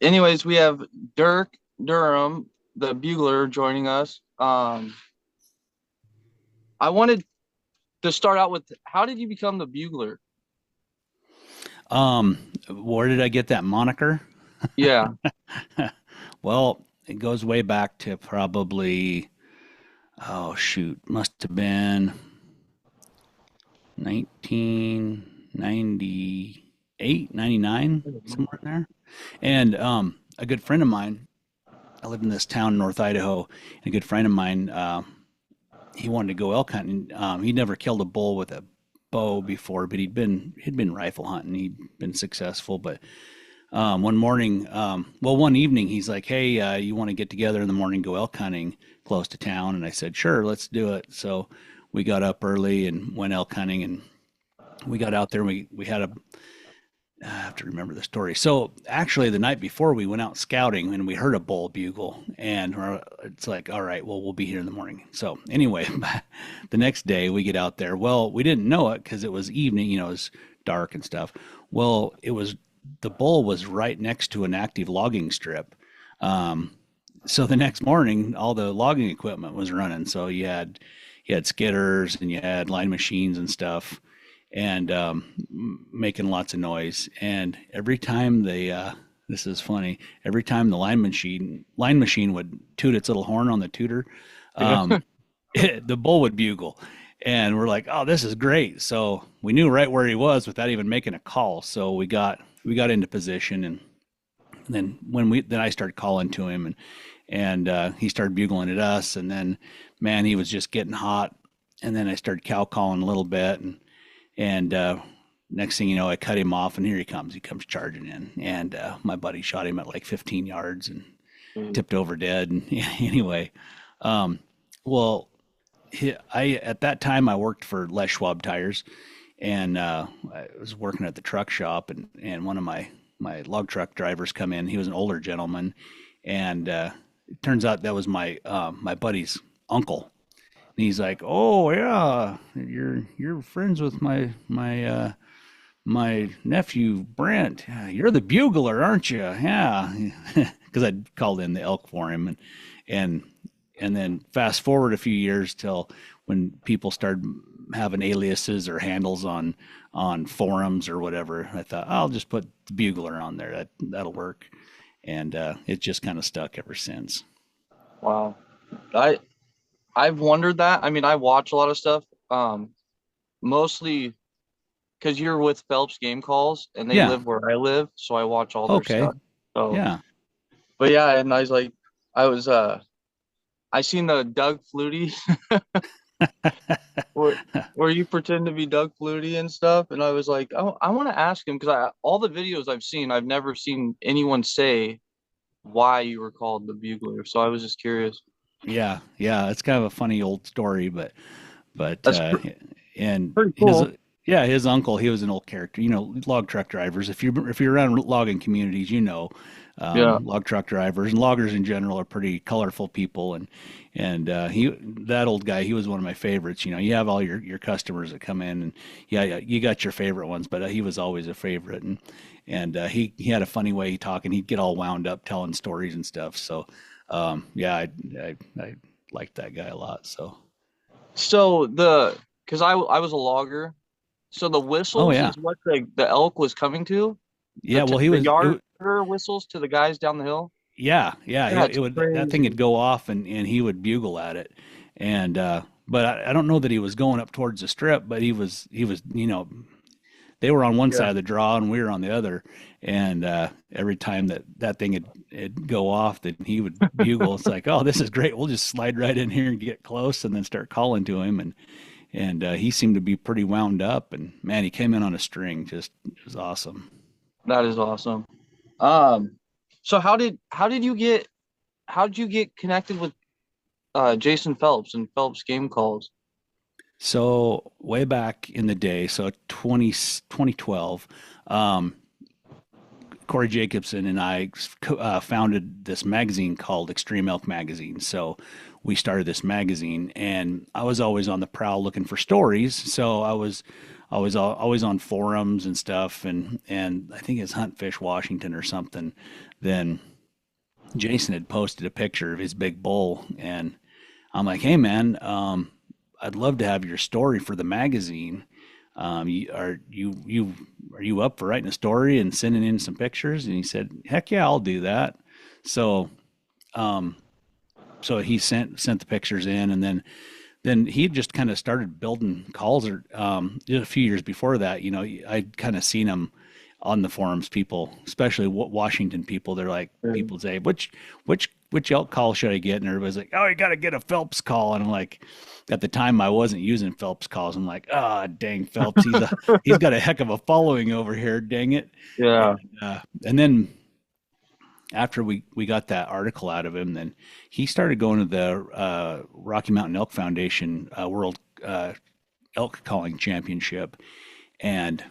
anyways, we have Dirk Durham, the bugler, joining us. I wanted to start out with how did you become the bugler? Where did I get that moniker? Yeah. Well, it goes way back to probably, oh shoot, must have been 1998, 99, somewhere in there. And a good friend of mine, I lived in this town in North Idaho, and a good friend of mine, he wanted to go elk hunting. He'd never killed a bull with a bow before, but he'd been rifle hunting. He'd been successful, but one morning, one evening, he's like, "Hey, you want to get together in the morning, go elk hunting close to town?" And I said, "Sure, let's do it." So we got up early and went elk hunting, and we got out there. And we had a I have to remember the story. So actually, the night before, we went out scouting and we heard a bull bugle, and it's like, all right, well, we'll be here in the morning. So anyway, the next day we get out there. Well, we didn't know it because it was evening, it was dark and stuff. Well, it was the bull was right next to an active logging strip. Um, so the next morning, all the logging equipment was running. So you had skidders and you had line machines and stuff, and making lots of noise. And every time this is funny, every time the line machine would toot its little horn on the tooter, Yeah. um, the bull would bugle. And we're like, oh, this is great. So we knew right where he was without even making a call. So we got into position, and then then I started calling to him, and he started bugling at us, and then man, he was just getting hot. And then I started cow calling a little bit, and next thing you know, I cut him off, and here he comes. He comes charging in, and my buddy shot him at like 15 yards and tipped over dead. And anyway, um, well, I at that time I worked for Les Schwab tires, and I was working at the truck shop, and one of my log truck drivers come in. He was an older gentleman, and it turns out that was my buddy's uncle. And he's like, "Oh yeah, you're friends with my nephew Brent. Yeah, you're the bugler, aren't you?" Yeah, because I'd called in the elk for him, and and then fast forward a few years till when people started having aliases or handles on forums or whatever. I thought I'll just put the bugler on there. That'll work, and it just kind of stuck ever since. Wow. I I've wondered that. I mean, I watch a lot of stuff. Mostly because you're with Phelps Game Calls and they Yeah. live where I live, so I watch all their Okay. stuff. So, Yeah. but yeah, and I was like, I was I seen the Doug Flutie where where you pretend to be Doug Flutie and stuff, and I was like, oh, I want to ask him because I all the videos I've seen, I've never seen anyone say why you were called the Bugler. So I was just curious. Yeah, yeah, it's kind of a funny old story, but That's and pretty his cool. yeah, his uncle, he was an old character. Log truck drivers. If you're around logging communities, Yeah. log truck drivers and loggers in general are pretty colorful people, and he that old guy, he was one of my favorites. You have all your customers that come in, and yeah, yeah, you got your favorite ones, but he was always a favorite, and he had a funny way he talked, and he'd get all wound up telling stories and stuff. So yeah, I liked that guy a lot. So So because I was a logger, so the oh whistles yeah, is what the elk was coming to, yeah. Well, the yard whistles to the guys down the hill. yeah, yeah. That's That thing would crazy. go off, and he would bugle at it, and but I don't know that he was going up towards the strip, but he was they were on one Yeah. side of the draw and we were on the other, and every time that thing would go off, then he would bugle. It's like, oh, this is great. We'll just slide right in here and get close, and then start calling to him, and he seemed to be pretty wound up, and man, he came in on a string. Just it was awesome. That is awesome. Um, so how did you get connected with Jason Phelps and Phelps Game Calls? So way back in the day, so 2012, um, Corey Jacobson and I founded this magazine called Extreme Elk Magazine. So we started this magazine, and I was always on the prowl looking for stories. So always on forums and stuff, and I think it's Hunt Fish Washington or something. Then Jason had posted a picture of his big bull, and I'm like, hey man, I'd love to have your story for the magazine. Are you up for writing a story and sending in some pictures? And he said, heck yeah, I'll do that. So um, so he sent the pictures in, and then he just kind of started building calls. Or a few years before that, I'd kind of seen him on the forums. People, especially Washington people, they're like, people say, which elk call should I get? And everybody's like, oh, you got to get a Phelps call. And I'm like, at the time I wasn't using Phelps calls. I'm like, ah, dang Phelps, he's got a heck of a following over here. Dang it. Yeah. And then after we got that article out of him, then he started going to the Rocky Mountain Elk Foundation World Elk Calling Championship, and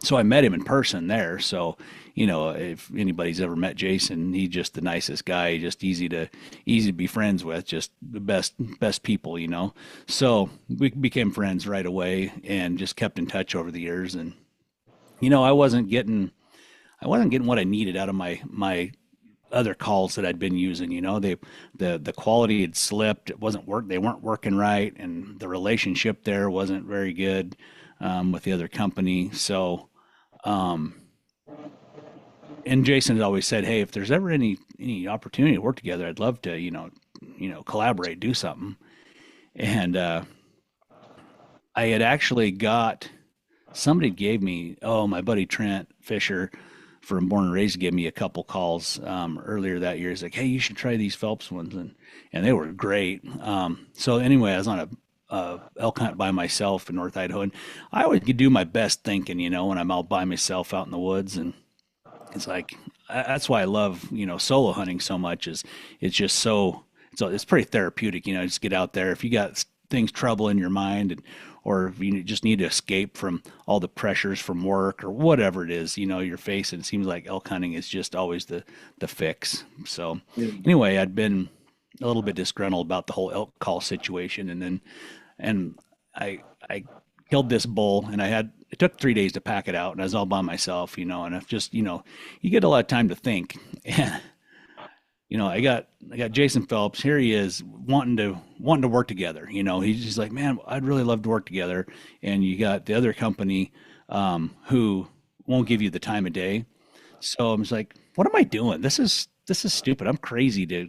so I met him in person there. So, if anybody's ever met Jason, he's just the nicest guy, just easy to be friends with, just the best people. So we became friends right away and just kept in touch over the years. And I wasn't getting what I needed out of my other calls that I'd been using. The quality had slipped. It wasn't work. They weren't working right, and the relationship there wasn't very good with the other company. So, um, and Jason had always said, "Hey, if there's ever any opportunity to work together, I'd love to, collaborate, do something." And I had actually got somebody gave me, oh, my buddy Trent Fisher from Born and Raised gave me a couple calls earlier that year. He's like, hey, you should try these Phelps ones, and they were great. So anyway, I was on a elk hunt by myself in North Idaho, and I always do my best thinking, when I'm out by myself out in the woods, and it's like that's why I love solo hunting so much. Is it's just it's pretty therapeutic. Just get out there if you got things trouble in your mind, or if you just need to escape from all the pressures from work or whatever it is you're facing. It seems like elk hunting is just always the fix. So Yeah. anyway, I'd been a little bit disgruntled about the whole elk call situation, and I killed this bull, and it took 3 days to pack it out, and I was all by myself, and I've just you get a lot of time to think. And I got Jason Phelps. Here he is wanting to work together. He's just like, man, I'd really love to work together. And you got the other company who won't give you the time of day. So I'm just like, what am I doing? This is stupid. I'm crazy to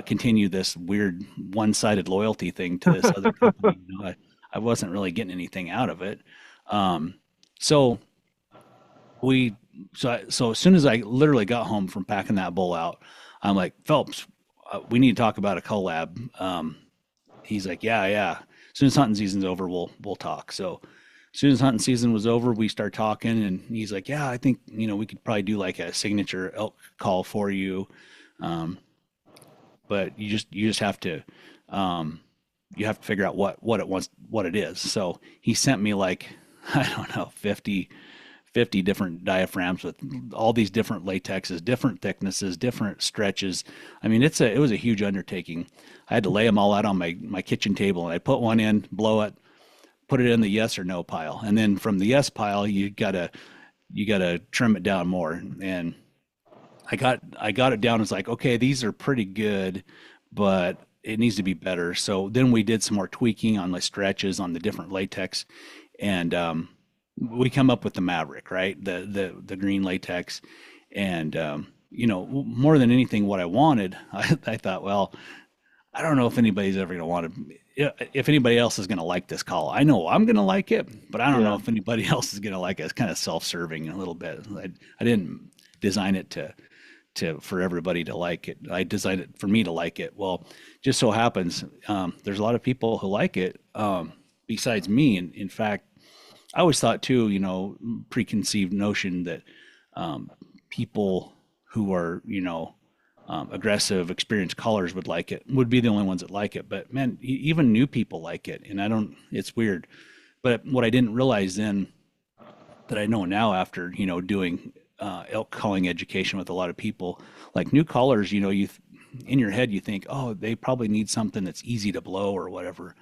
continue this weird one-sided loyalty thing to this other company. I wasn't really getting anything out of it. Um, so we so as soon as I literally got home from packing that bull out, I'm like, Phelps, we need to talk about a collab. He's like, yeah, yeah. As soon as hunting season's over, we'll talk. So as soon as hunting season was over, we start talking, and he's like, yeah, I think we could probably do like a signature elk call for you, um, but you just have to figure out what it is. So he sent me like I don't know 50 different diaphragms with all these different latexes, different thicknesses, different stretches. I mean, it was a huge undertaking. I had to lay them all out on my kitchen table, and I put one in, blow it, put it in the yes or no pile, and then from the yes pile, you gotta trim it down more. And I got it down. It's like, okay, these are pretty good, but it needs to be better. So then we did some more tweaking on the stretches on the different latex, and we come up with the Maverick, right? The green latex, and more than anything, what I wanted, I thought, well, I don't know if anybody's ever going to want to, if anybody else is going to like this call. I know I'm going to like it, but I don't know Yeah. if anybody else is going to like it. It's kind of self-serving a little bit. I didn't design it for everybody to like it. I designed it for me to like it. Well, just so happens there's a lot of people who like it besides me. And in fact, I always thought too, preconceived notion that people who are, aggressive, experienced callers would be the only ones that like it. But man, even new people like it, and it's weird. But what I didn't realize then that I know now after, doing elk calling education with a lot of people, like new callers, in your head you think, oh, they probably need something that's easy to blow or whatever.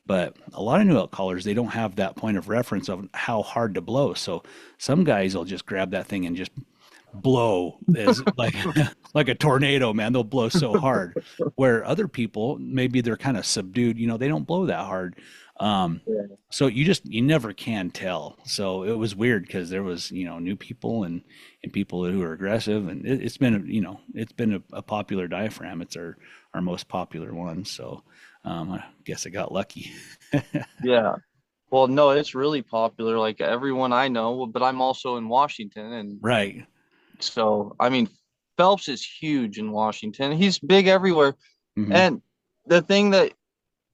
But a lot of new elk callers, they don't have that point of reference of how hard to blow. So some guys will just grab that thing and just blow as like like a tornado, man. They'll blow so hard. Where other people, maybe they're kind of subdued, they don't blow that hard. Um, Yeah. so you never can tell. So it was weird because there was, new people and people who are aggressive, and it's been, it's been a popular diaphragm. It's our most popular one. So I guess I got lucky. Yeah. Well, no, it's really popular. Like everyone I know, but I'm also in Washington, and Right. so I mean, Phelps is huge in Washington. He's big everywhere. Hmm. And the thing that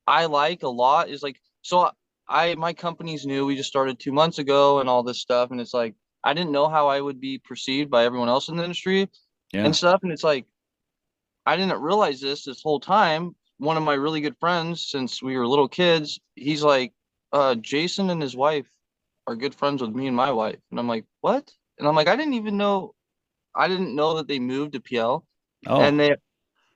I like a lot is like, so my company's new. We just started 2 months ago and all this stuff. And it's like, I didn't know how I would be perceived by everyone else in the industry and Yeah. stuff. And it's like, I didn't realize this whole time. One of my really good friends, since we were little kids, he's like, Jason and his wife are good friends with me and my wife. And I'm like, what? And I'm like, I didn't know that they moved to PL. Oh, And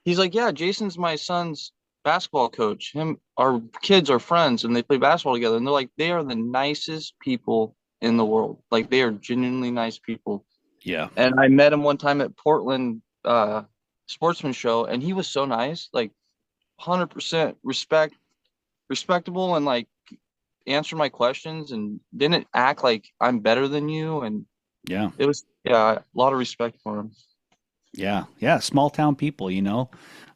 he's like, yeah, Jason's my son's basketball coach. Our kids are friends and they play basketball together. And they're like, they are the nicest people in the world. Like they are genuinely nice people. yeah. And I met him one time at Portland Sportsman Show, and he was so nice, like 100% respectable, and like answered my questions and didn't act like I'm better than you. And Yeah. it was, yeah, a lot of respect for him. Yeah, yeah, small town people,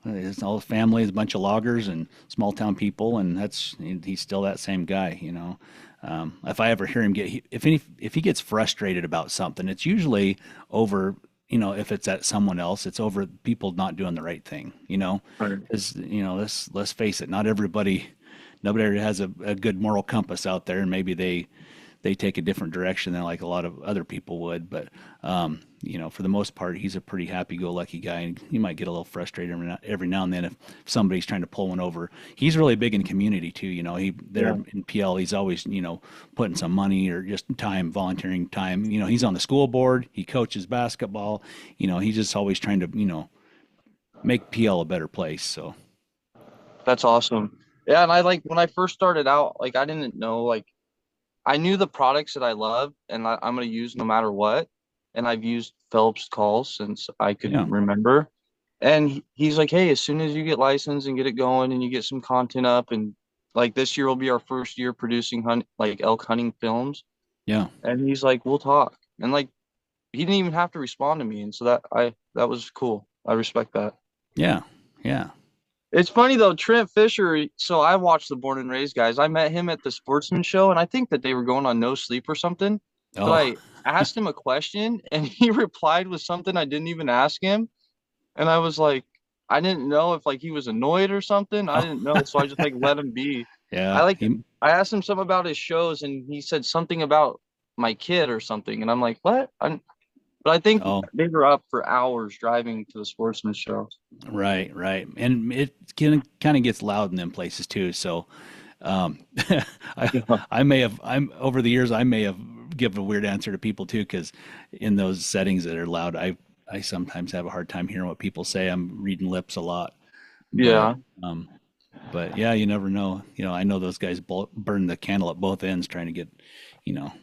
It's all families, a bunch of loggers and small town people, and he's still that same guy. If I ever hear him if he gets frustrated about something, it's usually over, if it's at someone else, it's over people not doing the right thing. Right. Because, let's face it, nobody has a good moral compass out there, and maybe they take a different direction than like a lot of other people would. But for the most part, he's a pretty happy-go-lucky guy, and he might get a little frustrated every now and then if somebody's trying to pull one over. He's really big in community too. He there Yeah. in PL, he's always putting some money or just time, volunteering time. He's on the school board. He coaches basketball. He's just always trying to make PL a better place. So That's awesome. Yeah, and I like when I first started out, like I didn't know, like I knew the products that I love and I'm gonna use no matter what. And I've used Phelps calls since I could yeah, remember. And he's like, hey, as soon as you get licensed and get it going and you get some content up, and like this year will be our first year producing like elk hunting films. yeah, And he's like, we'll talk. And like he didn't even have to respond to me. And so that was cool. I respect that. yeah, yeah. It's funny though, Trent Fisher. So I watched the Born and Raised guys. I met him at the Sportsman Show, and I think that they were going on no sleep or something. But Oh, I asked him a question, and he replied with something I didn't even ask him, and I was like, I didn't know if like he was annoyed or something. I oh, didn't know, so I just like let him be. I yeah. like I asked him something about his shows, and he said something about my kid or something, and I'm like, what? But I think Oh, they were up for hours driving to the Sportsman Show. right, right. And it kind of gets loud in them places too. So, um, I, Yeah. I may have, I'm over the years, I may have given a weird answer to people too, because in those settings that are loud, I sometimes have a hard time hearing what people say. I'm reading lips a lot, but, Yeah. um, but yeah, you never know. I know those guys burn the candle at both ends trying to get,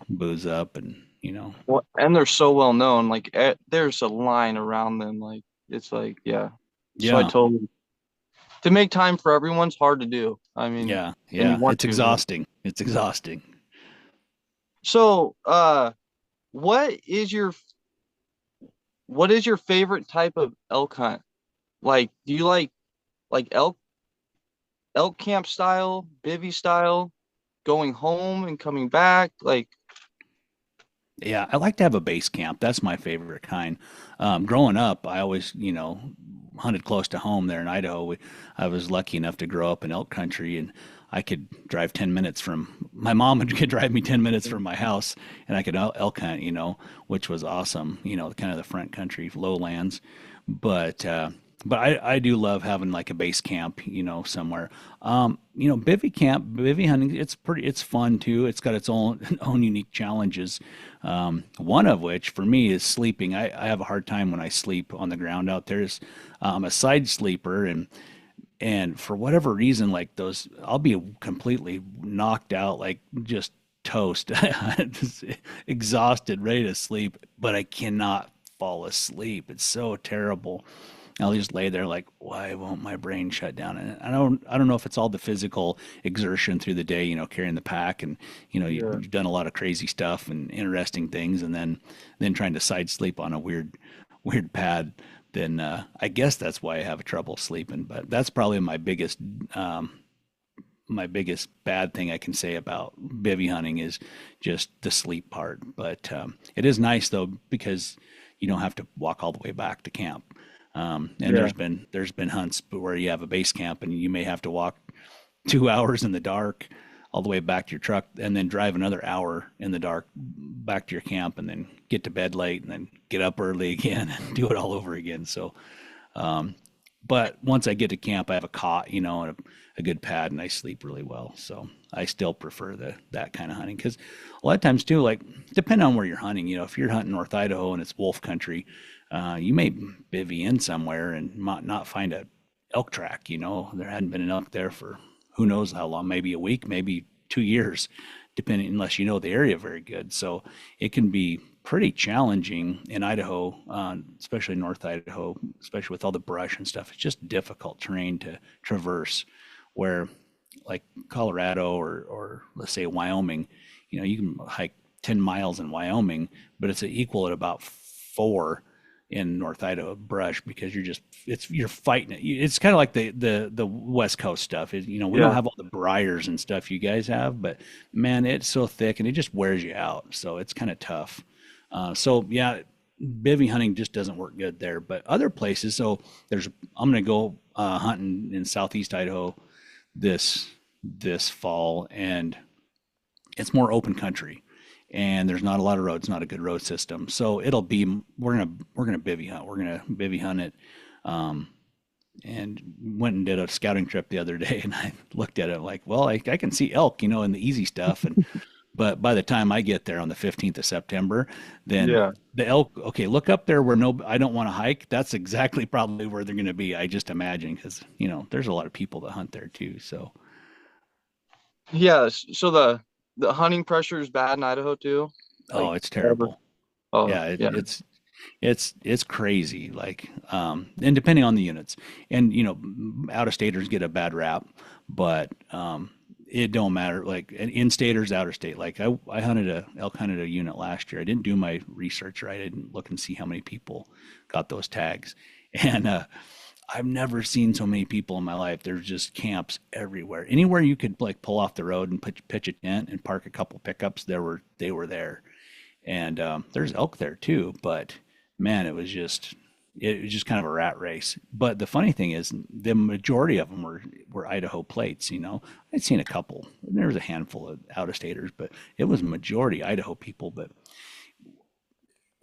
booze up and. Well, and they're so well known. Like there's a line around them. Like it's like yeah. So I Yeah, totally to make time for everyone's hard to do. I mean, yeah, and you yeah. want It's to, right? exhausting. It's exhausting. So what is your favorite type of elk hunt? Like, do you like elk camp style, bivy style, going home and coming back? Like, Yeah, I like to have a base camp. That's my favorite kind. Growing up, I always, hunted close to home there in Idaho. I was lucky enough to grow up in elk country, and I could drive 10 minutes from my mom could drive me 10 minutes from my house, and I could elk hunt, which was awesome, kind of the front country lowlands. But but I do love having like a base camp, somewhere. Bivy hunting, it's fun too. It's got its own own unique challenges. One of which for me is sleeping. I have a hard time when I sleep on the ground out there. I'm a side sleeper, And for whatever reason, like those, I'll be completely knocked out, like just toast, just exhausted, ready to sleep, but I cannot fall asleep. It's so terrible. I'll just lay there like, why won't my brain shut down? And I don't know if it's all the physical exertion through the day, carrying the pack, and Yeah. you've done a lot of crazy stuff and interesting things, and then trying to side sleep on a weird pad. Then I guess that's why I have trouble sleeping. But that's probably my biggest bad thing I can say about bivy hunting is just the sleep part. But it is nice though because you don't have to walk all the way back to camp. And Yeah. there's been hunts where you have a base camp and you may have to walk 2 hours in the dark all the way back to your truck and then drive another hour in the dark back to your camp and then get to bed late and then get up early again and do it all over again. So um, but once I get to camp, I have a cot, and a good pad, and I sleep really well. So I still prefer that kind of hunting because a lot of times too, like depending on where you're hunting, if you're hunting North Idaho and it's wolf country, you may bivvy in somewhere and not find a elk track. There hadn't been an elk there for who knows how long, maybe a week, maybe 2 years, depending unless you know the area very good. So it can be pretty challenging in Idaho, especially North Idaho, especially with all the brush and stuff. It's just difficult terrain to traverse. Where, like Colorado or let's say Wyoming, you can hike 10 miles in Wyoming, but it's equal at about 4 in North Idaho brush because you're fighting it. It's kind of like the West Coast stuff. We don't Yeah. have all the briars and stuff you guys have, but man, it's so thick and it just wears you out. So it's kind of tough. So yeah, bivy hunting just doesn't work good there. But other places, so I'm gonna go hunting in southeast Idaho this fall, and it's more open country, and there's not a lot of roads, not a good road system. So we're gonna bivy hunt. We're gonna bivy hunt it. Um, and went and did a scouting trip the other day, and I looked at it like, well, I can see elk, in the easy stuff, and but by the time I get there on the 15th of September, then Yeah. the elk, okay, look up there where I don't want to hike. That's exactly probably where they're going to be. I just imagine because, there's a lot of people that hunt there too. So, Yeah. So the hunting pressure is bad in Idaho too. oh, Like it's ever. terrible. Oh, Yeah, yeah. it's crazy. Like, and depending on the units, and out of staters get a bad rap, but it don't matter. Like, in staters, out of state. Like, I elk hunted a unit last year. I didn't do my research right. I didn't look and see how many people got those tags, and I've never seen so many people in my life. There's just camps everywhere. Anywhere you could like pull off the road and pitch a tent and park a couple pickups, they were there. And there's elk there too, but man, it was just kind of a rat race. But the funny thing is, the majority of them were Idaho plates. I'd seen a couple. There was a handful of out of staters, but it was majority Idaho people. But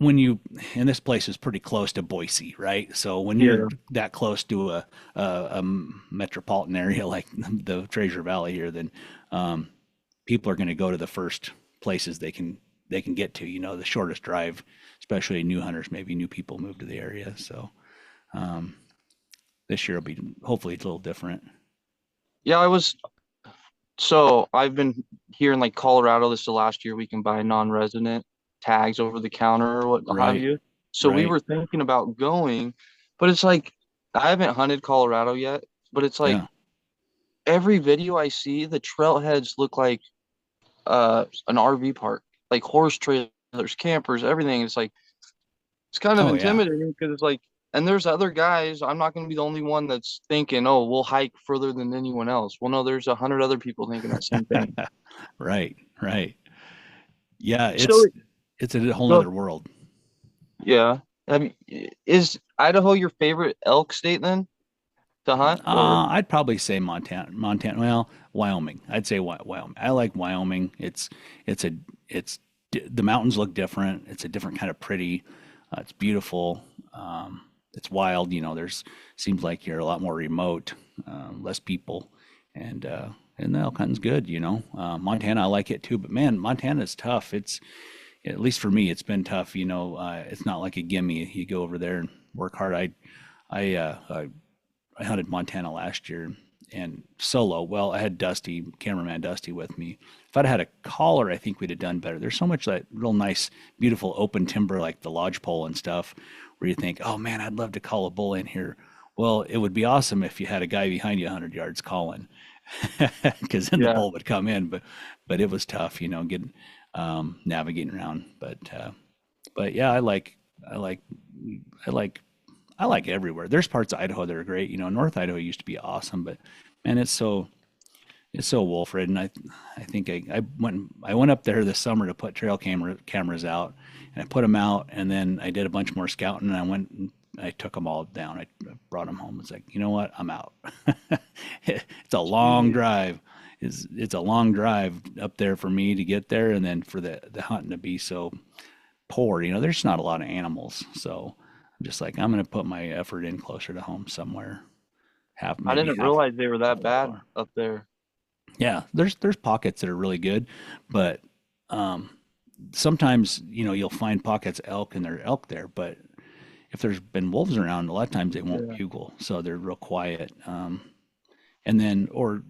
and this place is pretty close to Boise, right? So when you're Yeah. that close to a metropolitan area like the Treasure Valley here, then um, people are going to go to the first places they can get to. The shortest drive, especially new hunters, maybe new people move to the area. So um, this year will be hopefully it's a little different. Yeah. So I've been here in like Colorado. This is the last year we can buy non-resident tags over the counter or what have Right, you. So we right, were thinking about going, but it's like I haven't hunted Colorado yet, but it's like yeah, every video I see, the trailheads look like an RV park, like horse trailers, campers, everything. It's like it's kind of oh yeah, intimidating because it's like, and there's other guys. I'm not going to be the only one that's thinking, oh, we'll hike further than anyone else. Well, no, there's 100 other people thinking that same thing. right, right. Yeah, So, it's a whole go, nother world. yeah. Is Idaho your favorite elk state then to hunt, or I'd probably say Montana. Well, Wyoming. I'd say Wyoming. I like Wyoming. It's a it's the mountains look different. It's a different kind of pretty. It's beautiful. It's wild. There's seems like you're a lot more remote, less people, and the elk hunting's good. Montana, I like it too. But man, Montana's tough. It's at least for me, it's been tough. It's not like a gimme. You go over there and work hard. I I hunted Montana last year and solo. Well, I had Dusty, cameraman Dusty, with me. If I'd had a caller, I think we'd have done better. There's so much that real nice, beautiful open timber like the lodgepole and stuff, where you think, oh man, I'd love to call a bull in here. Well, it would be awesome if you had a guy behind you 100 yards calling, because then the Yeah. bull would come in. But it was tough, getting navigating around. But yeah, I like I like I like everywhere. There's parts of Idaho that are great. North Idaho used to be awesome, but man, it's so wolf ridden. I think I went up there this summer to put cameras out, and I put them out, and then I did a bunch more scouting, and I went and I took them all down. I brought them home. It's like, you know what? I'm out. It's a long Jeez. drive. It's a long drive up there for me to get there, and then for the hunting to be so poor. There's not a lot of animals, so I'm just like, I'm gonna put my effort in closer to home somewhere, half I maybe didn't half realize they were that halfway bad far. up there. Yeah, there's pockets that are really good, but um, sometimes you'll find pockets of elk and there are elk there, but if there's been wolves around, a lot of times they won't Yeah. bugle, so they're real quiet. And then, or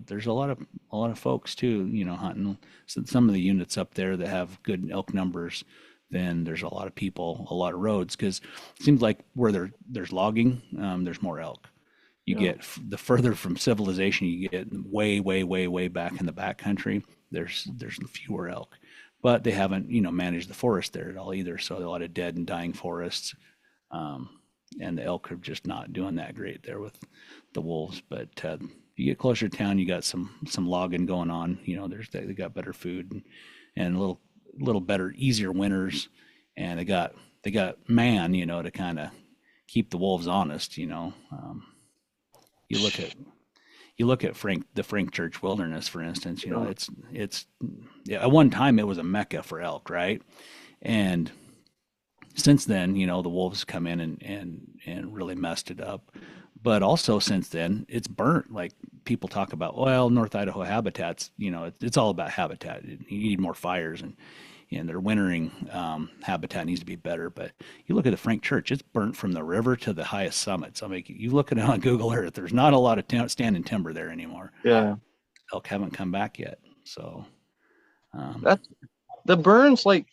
there's a lot of folks too, hunting. So some of the units up there that have good elk numbers, then there's a lot of people, a lot of roads, because it seems like where there's logging, there's more elk. You Yeah. get the further from civilization you get, way, way, way, way back in the back country, there's fewer elk, but they haven't managed the forest there at all either. So a lot of dead and dying forests, um, and the elk are just not doing that great there with the wolves. But you get closer to town, you got some logging going on. They got better food, and a little better, easier winters, and they got man, to kind of keep the wolves honest. You look at you look at the Frank Church Wilderness, for instance. Yeah. It's yeah, at one time it was a mecca for elk, right? And since then, the wolves come in and really messed it up. But also since then, it's burnt. Like people talk about, well, North Idaho habitats. It's all about habitat. You need more fires, and their wintering habitat needs to be better. But you look at the Frank Church; it's burnt from the river to the highest summits. I mean, you look at it on Google Earth. There's not a lot of standing timber there anymore. Yeah. Elk haven't come back yet. So um, That's the burns. Like,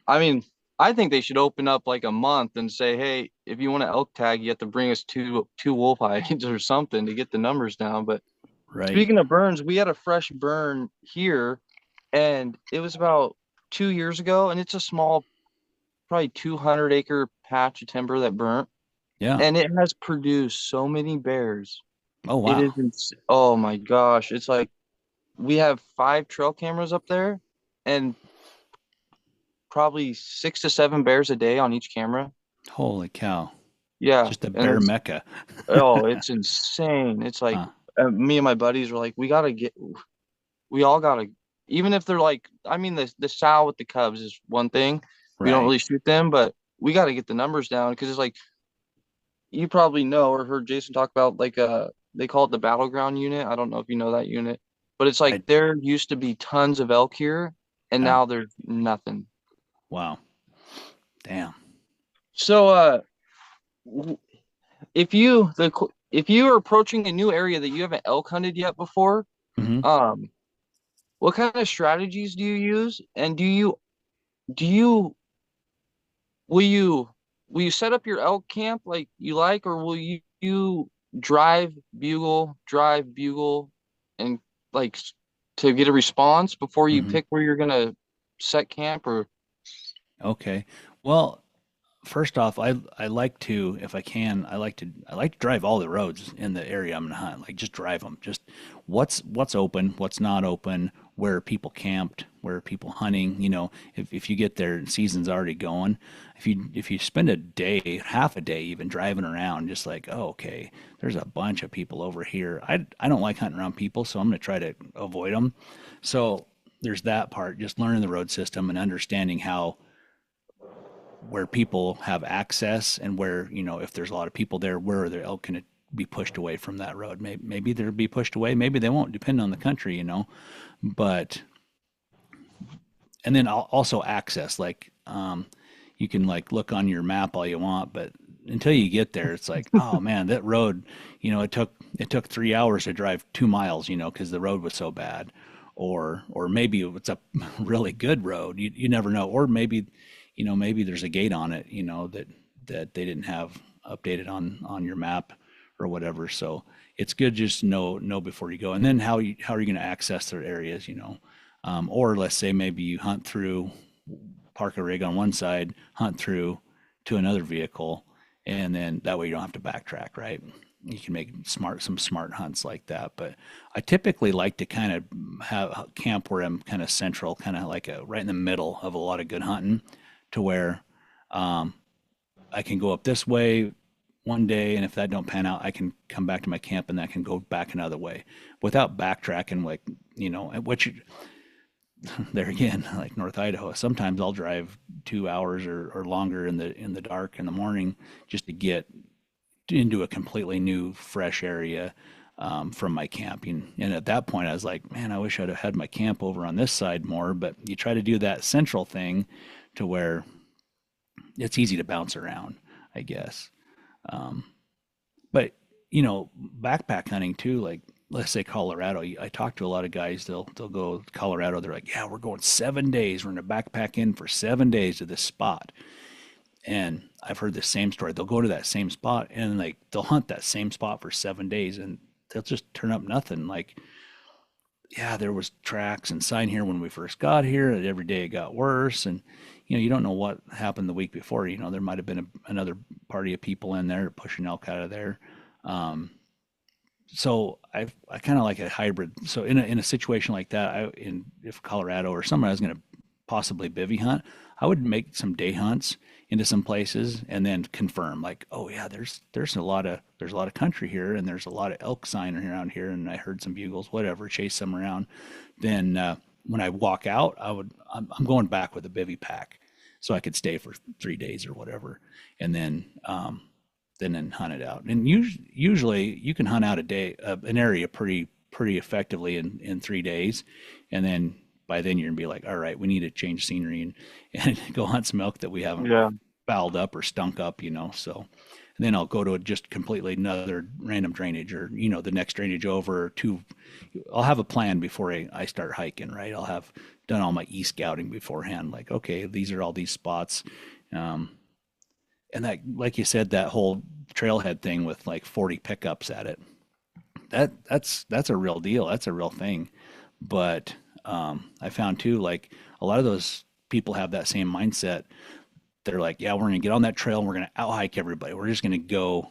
I mean, I think they should open up like a month and say, hey, if you want to elk tag, you have to bring us two wolf hides or something to get the numbers down. But right, speaking of burns, we had a fresh burn here, and it was about 2 years ago, and it's a small, probably 200-acre patch of timber that burnt, yeah. and it has produced so many bears. Oh It is wow. oh my gosh, it's like we have 5 trail cameras up there, and probably 6 to 7 bears a day on each camera. Holy cow. Yeah, Just a and bear mecca. it's insane. It's like Huh. me and my buddies were like, we all gotta, even if they're like, I mean, the sow with the cubs is one thing. We don't Right. really shoot them, but we got to get the numbers down because it's like you probably know or heard Jason talk about like they call it the battleground unit. I don't know if you know that unit, but it's like I there used to be tons of elk here, and yeah. now there's nothing. Wow. Damn. So w- if you are approaching a new area that you haven't elk hunted yet before, Hmm. um, what kind of strategies do you use? And do you will you will you set up your elk camp like you like, or will you drive bugle, and like to get a response before you Hmm. pick where you're gonna set camp? Or Okay. Well, first off, I like to, if I can, I like to drive all the roads in the area I'm gonna hunt. Like just drive them. Just what's open, what's not open, where are people camped, where are people hunting. If you get there and season's already going, if you spend a day, half a day even driving around, just like, oh, okay, there's a bunch of people over here. I don't like hunting around people, so I'm gonna try to avoid them. So there's that part, just learning the road system and understanding how where people have access and where, if there's a lot of people there, where they're elk going to be pushed away from that road. Maybe they'll be pushed away. Maybe they won't, depend on the country. But, and then also access, like, you can like look on your map all you want, but until you get there, it's like, oh man, that road, it took 3 hours to drive 2 miles, because the road was so bad. Or maybe it's a really good road. You never know. Or maybe there's a gate on it, that they didn't have updated on your map or whatever. So it's good just to know before you go. And then how are you going to access their areas, or let's say maybe you hunt through, park a rig on one side, hunt through to another vehicle, and then that way you don't have to backtrack, right? You can make some smart hunts like that. But I typically like to kind of have camp where I'm kind of central, kind of like right in the middle of a lot of good hunting, to where um, I can go up this way one day, and if that don't pan out, I can come back to my camp and I can go back another way without backtracking. Like, which there again, like North Idaho, sometimes I'll drive 2 hours or longer in the dark in the morning just to get into a completely new, fresh area from my camping. And at that point, I was like, man, I wish I'd have had my camp over on this side more. But you try to do that central thing to where it's easy to bounce around, I guess. Um, but backpack hunting too, like let's say Colorado. I talk to a lot of guys. They'll go to Colorado. They're like, yeah, we're going 7 days. We're gonna backpack in for 7 days to this spot. And I've heard the same story. They'll go to that same spot and like they'll hunt that same spot for 7 days and they'll just turn up nothing. Like, yeah, there was tracks and sign here when we first got here, and every day it got worse. And you don't know what happened the week before. There might have been another party of people in there pushing elk out of there. Um, so I kind of like a hybrid. So in a situation like that, if Colorado or somewhere I was going to possibly bivy hunt, I would make some day hunts into some places and then confirm like, oh yeah, there's a lot of country here and there's a lot of elk sign around here and I heard some bugles, whatever, chase them around. Then when I walk out, I'm going back with a bivy pack so I could stay for 3 days or whatever, and then hunt it out. And usually you can hunt out an area pretty effectively in 3 days, and then by then you're gonna be like, all right, we need to change scenery and go hunt some elk that we haven't Yeah. fouled up or stunk up, So, and then I'll go to just completely another random drainage, or the next drainage over, or two. I'll have a plan before I start hiking, right? I'll have done all my e-scouting beforehand, like, okay, these are all these spots. Um, and that, like you said, that whole trailhead thing with like 40 pickups at it, that's a real deal. That's a real thing. But I found too, like a lot of those people have that same mindset. They're like, yeah, we're gonna get on that trail and we're gonna out hike everybody. We're just gonna go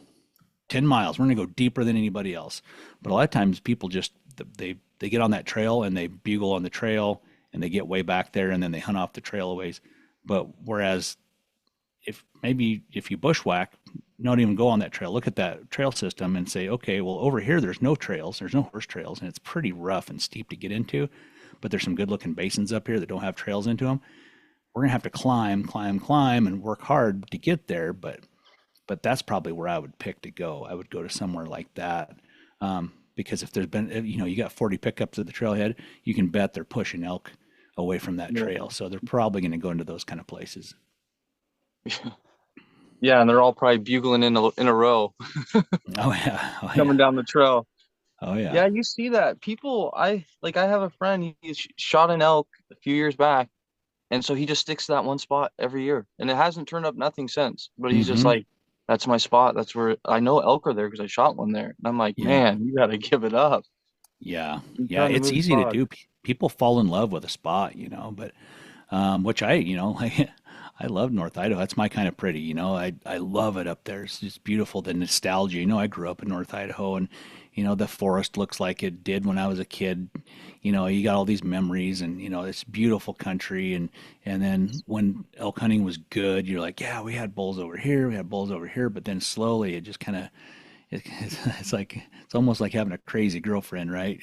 10 miles. We're gonna go deeper than anybody else. But a lot of times people just they get on that trail and they bugle on the trail and they get way back there and then they hunt off the trail a ways. But whereas if you bushwhack, don't even go on that trail. Look at that trail system and say, okay, well over here there's no trails, there's no horse trails, and it's pretty rough and steep to get into. But there's some good looking basins up here that don't have trails into them. We're gonna have to climb, and work hard to get there. But that's probably where I would pick to go. I would go to somewhere like that. Because if there's been, you got 40 pickups at the trailhead, you can bet they're pushing elk away from that Yeah. trail. So they're probably going to go into those kind of places. Yeah, and they're all probably bugling in a row Oh yeah, oh coming yeah, down the trail. oh yeah. Yeah, you see that. People, I have a friend, he shot an elk a few years back, and so he just sticks to that one spot every year. And it hasn't turned up nothing since. But he's just Mm-hmm. like, that's my spot. That's where I know elk are there because I shot one there. And I'm like, Yeah, man, you gotta give it up. yeah, You're yeah. trying to It's move easy to spots. do. People fall in love with a spot, but which I love North Idaho. That's my kind of pretty, I love it up there. It's just beautiful. The nostalgia, I grew up in North Idaho, and the forest looks like it did when I was a kid. You got all these memories, and it's beautiful country. And then when elk hunting was good, you're like, yeah, we had bulls over here, we had bulls over here. But then slowly, it just kind of it's like it's almost like having a crazy girlfriend, right?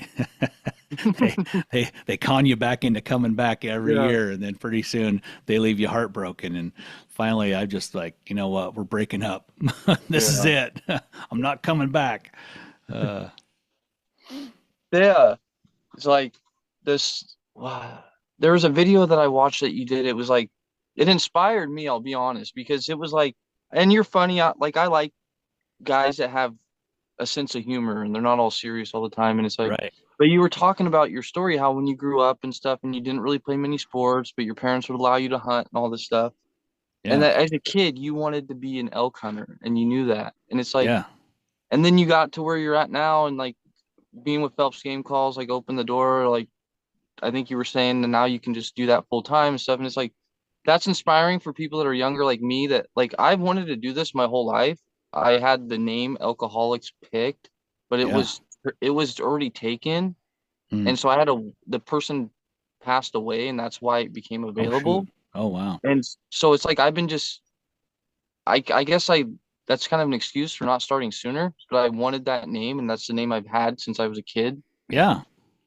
they they con you back into coming back every Yeah. year, and then pretty soon they leave you heartbroken. And finally, I just like, you know what, we're breaking up. This is Yeah. it. I'm not coming back. Uh, Yeah. It's like this. Wow. There was a video that I watched that you did. It was like it inspired me, I'll be honest, because it was like and you're funny. Like I like guys that have a sense of humor and they're not all serious all the time. And it's like, Right. but you were talking about your story, how when you grew up and stuff, and you didn't really play many sports, but your parents would allow you to hunt and all this stuff. And Yeah. that as a kid, you wanted to be an elk hunter, and you knew that. And it's like, Yeah. and then you got to where you're at now, and like being with Phelps Game Calls, like open the door, like I think you were saying, and now you can just do that full time and stuff. And it's like that's inspiring for people that are younger like me that like I've wanted to do this my whole life. I had the name Alcoholics picked, but Yeah. it was already taken. Mm. And so I had the person passed away and that's why it became Oh shoot. available. Oh wow. And so it's like I've been just I guess I that's kind of an excuse for not starting sooner, but I wanted that name and that's the name I've had since I was a kid. Yeah.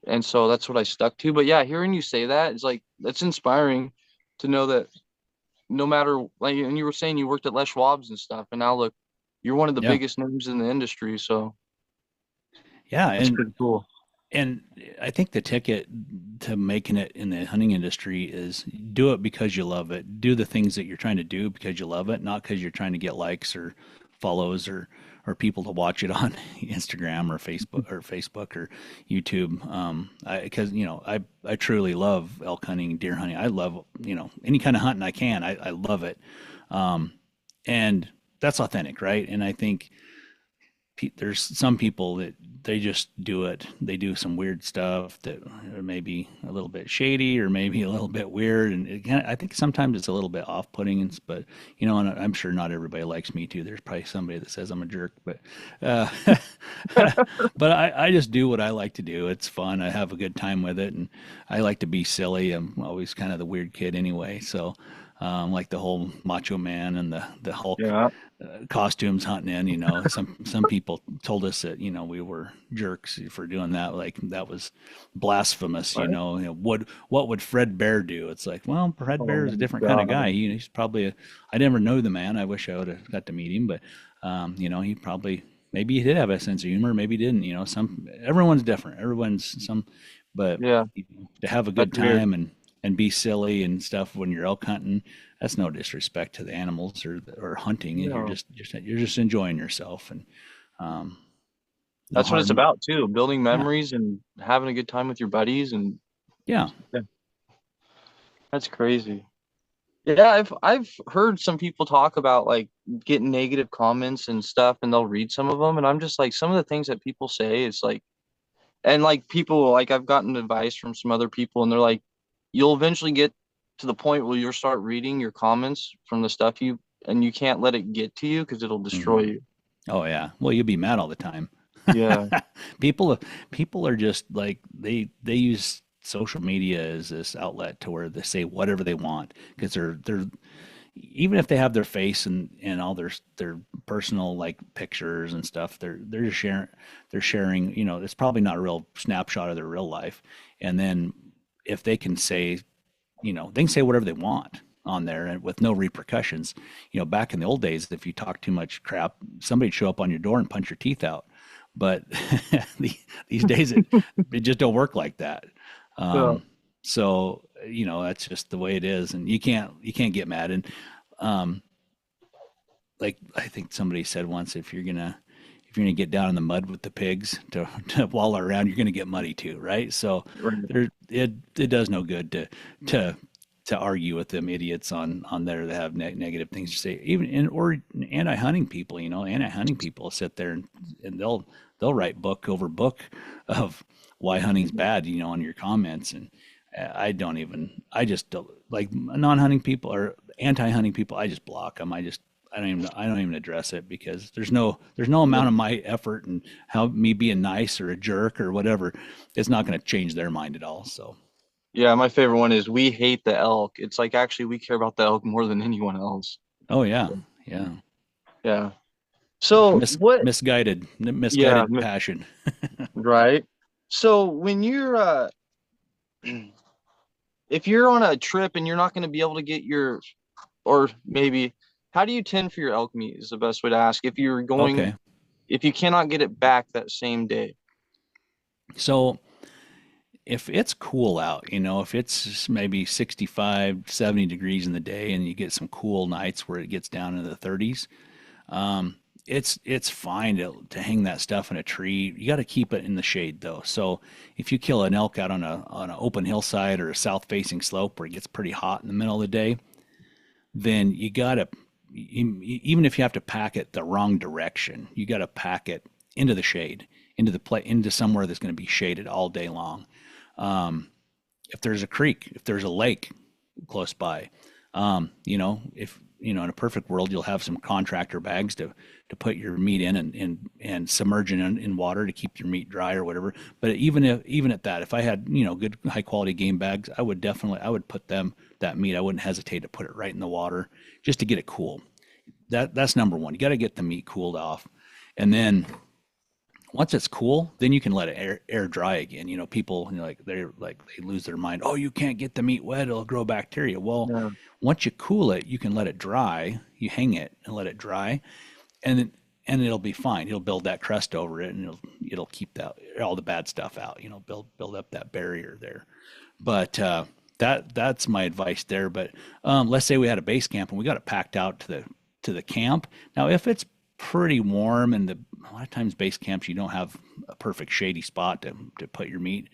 And so that's what I stuck to. But yeah, hearing you say that is like that's inspiring to know that no matter like and you were saying you worked at Les Schwab's and stuff, and now look, you're one of the Yeah. biggest names in the industry, so Yeah. that's pretty cool. And I think the ticket to making it in the hunting industry is do it because you love it. Do the things that you're trying to do because you love it, not because you're trying to get likes or follows or people to watch it on Instagram or Facebook or YouTube. Because I truly love elk hunting, deer hunting. I love any kind of hunting I can. I love it, and that's authentic, right? And I think there's some people that they just do it. They do some weird stuff that are maybe a little bit shady or maybe a little bit weird, and I think sometimes it's a little bit off-putting. But and I'm sure not everybody likes me too. There's probably somebody that says I'm a jerk, but uh, but I just do what I like to do. It's fun. I have a good time with it, and I like to be silly. I'm always kind of the weird kid anyway, so like the whole Macho Man and the Hulk Yeah. costumes hunting in. Some people told us that we were jerks for doing that. Like that was blasphemous. What? What would Fred Bear do? It's like, well, Fred Oh Bear is a my different kind of guy. God. He's probably I never know the man. I wish I would have got to meet him, but he probably maybe he did have a sense of humor, maybe he didn't. Everyone's different. Everyone's some, but Yeah, to have a that's good weird. time and be silly and stuff when you're elk hunting, that's no disrespect to the animals or hunting. You're No. just enjoying yourself and um, no That's what it's harm. about too, building Yeah, memories and having a good time with your buddies and yeah, yeah, that's crazy. Yeah, I've heard some people talk about like getting negative comments and stuff and they'll read some of them and I'm just like some of the things that people say is like and like people like I've gotten advice from some other people and they're like you'll eventually get to the point where you'll start reading your comments from the stuff you and you can't let it get to you because it'll hmm destroy you. oh yeah. Well, you'll be mad all the time. Yeah. people people are just like they use social media as this outlet to where they say whatever they want because they're even if they have their face and all their personal like pictures and stuff, they're just sharing. It's probably not a real snapshot of their real life. And then if they can say, they can say whatever they want on there and with no repercussions. Back in the old days, if you talk too much crap, somebody'd show up on your door and punch your teeth out. But these days, it just don't work like that. So, So that's just the way it is, and you can't get mad. And um, like I think somebody said once, if you're gonna get down in the mud with the pigs to wallow around, you're gonna get muddy too, right? So right. it does no good to to argue with them idiots on there that have negative things to say. Even or anti-hunting people, anti-hunting people sit there and they'll write book over book of why hunting's bad, on your comments. And I just don't like non-hunting people or anti-hunting people. I just block them. I don't even address it because there's no amount of my effort and how me being nice or a jerk or whatever, it's not going to change their mind at all. So, Yeah, my favorite one is we hate the elk. It's like actually we care about the elk more than anyone else. oh yeah, yeah, Yeah. So what? Yeah, misguided passion. right. So when you're if you're on a trip and you're not going to be able to get your or maybe how do you tend for your elk meat is the best way to ask if you're going Okay, if you cannot get it back that same day. so if it's cool out, if it's maybe 65, 70 degrees in the day and you get some cool nights where it gets down into the 30s, um, it's fine to hang that stuff in a tree. You got to keep it in the shade though. So if you kill an elk out on an open hillside or a south facing slope where it gets pretty hot in the middle of the day, then you gotta, even if you have to pack it the wrong direction, you gotta pack it into the shade, into somewhere that's going to be shaded all day long. If there's a creek, if there's a lake close by, if in a perfect world, you'll have some contractor bags to put your meat in and submerge it in water to keep your meat dry or whatever. But even at that, if I had good high quality game bags, I would put that meat. I wouldn't hesitate to put it right in the water just to get it cool. That's number one. You got to get the meat cooled off, and then once it's cool, then you can let it air dry again. People, they lose their mind. Oh, you can't get the meat wet; it'll grow bacteria. Well, Yeah. once you cool it, you can let it dry. You hang it and let it dry, and and it'll be fine. It'll build that crust over it, and it'll keep that all the bad stuff out. Build up that barrier there. But that's my advice there. But let's say we had a base camp and we got it packed out to the camp. Now, if it's pretty warm and a lot of times base camps you don't have a perfect shady spot to put your meat.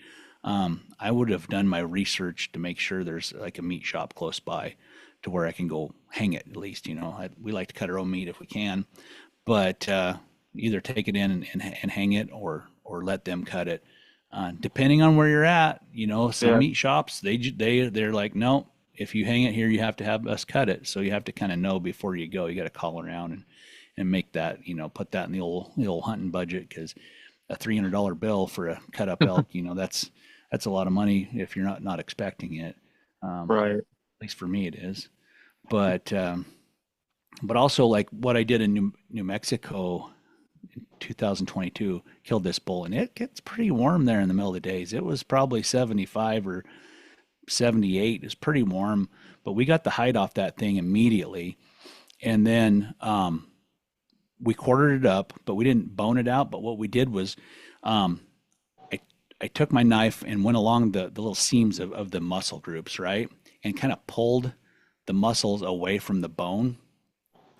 I would have done my research to make sure there's like a meat shop close by to where I can go hang it at least. We like to cut our own meat if we can, but either take it in and hang it or let them cut it. Depending on where you're at, some Yeah. meat shops they're like, no, if you hang it here, you have to have us cut it. So you have to kind of know before you go. You got to call around and make that, put that in the old hunting budget because a $300 bill for a cut up elk, that's a lot of money if you're not expecting it. Right. At least for me, it is. But also like what I did in New Mexico 2022 killed this bull and it gets pretty warm there in the middle of the days. It was probably 75 or 78. It's pretty warm, but we got the hide off that thing immediately. And then we quartered it up, but we didn't bone it out. But what we did was um, I, I took my knife and went along the little seams of the muscle groups, right? And kind of pulled the muscles away from the bone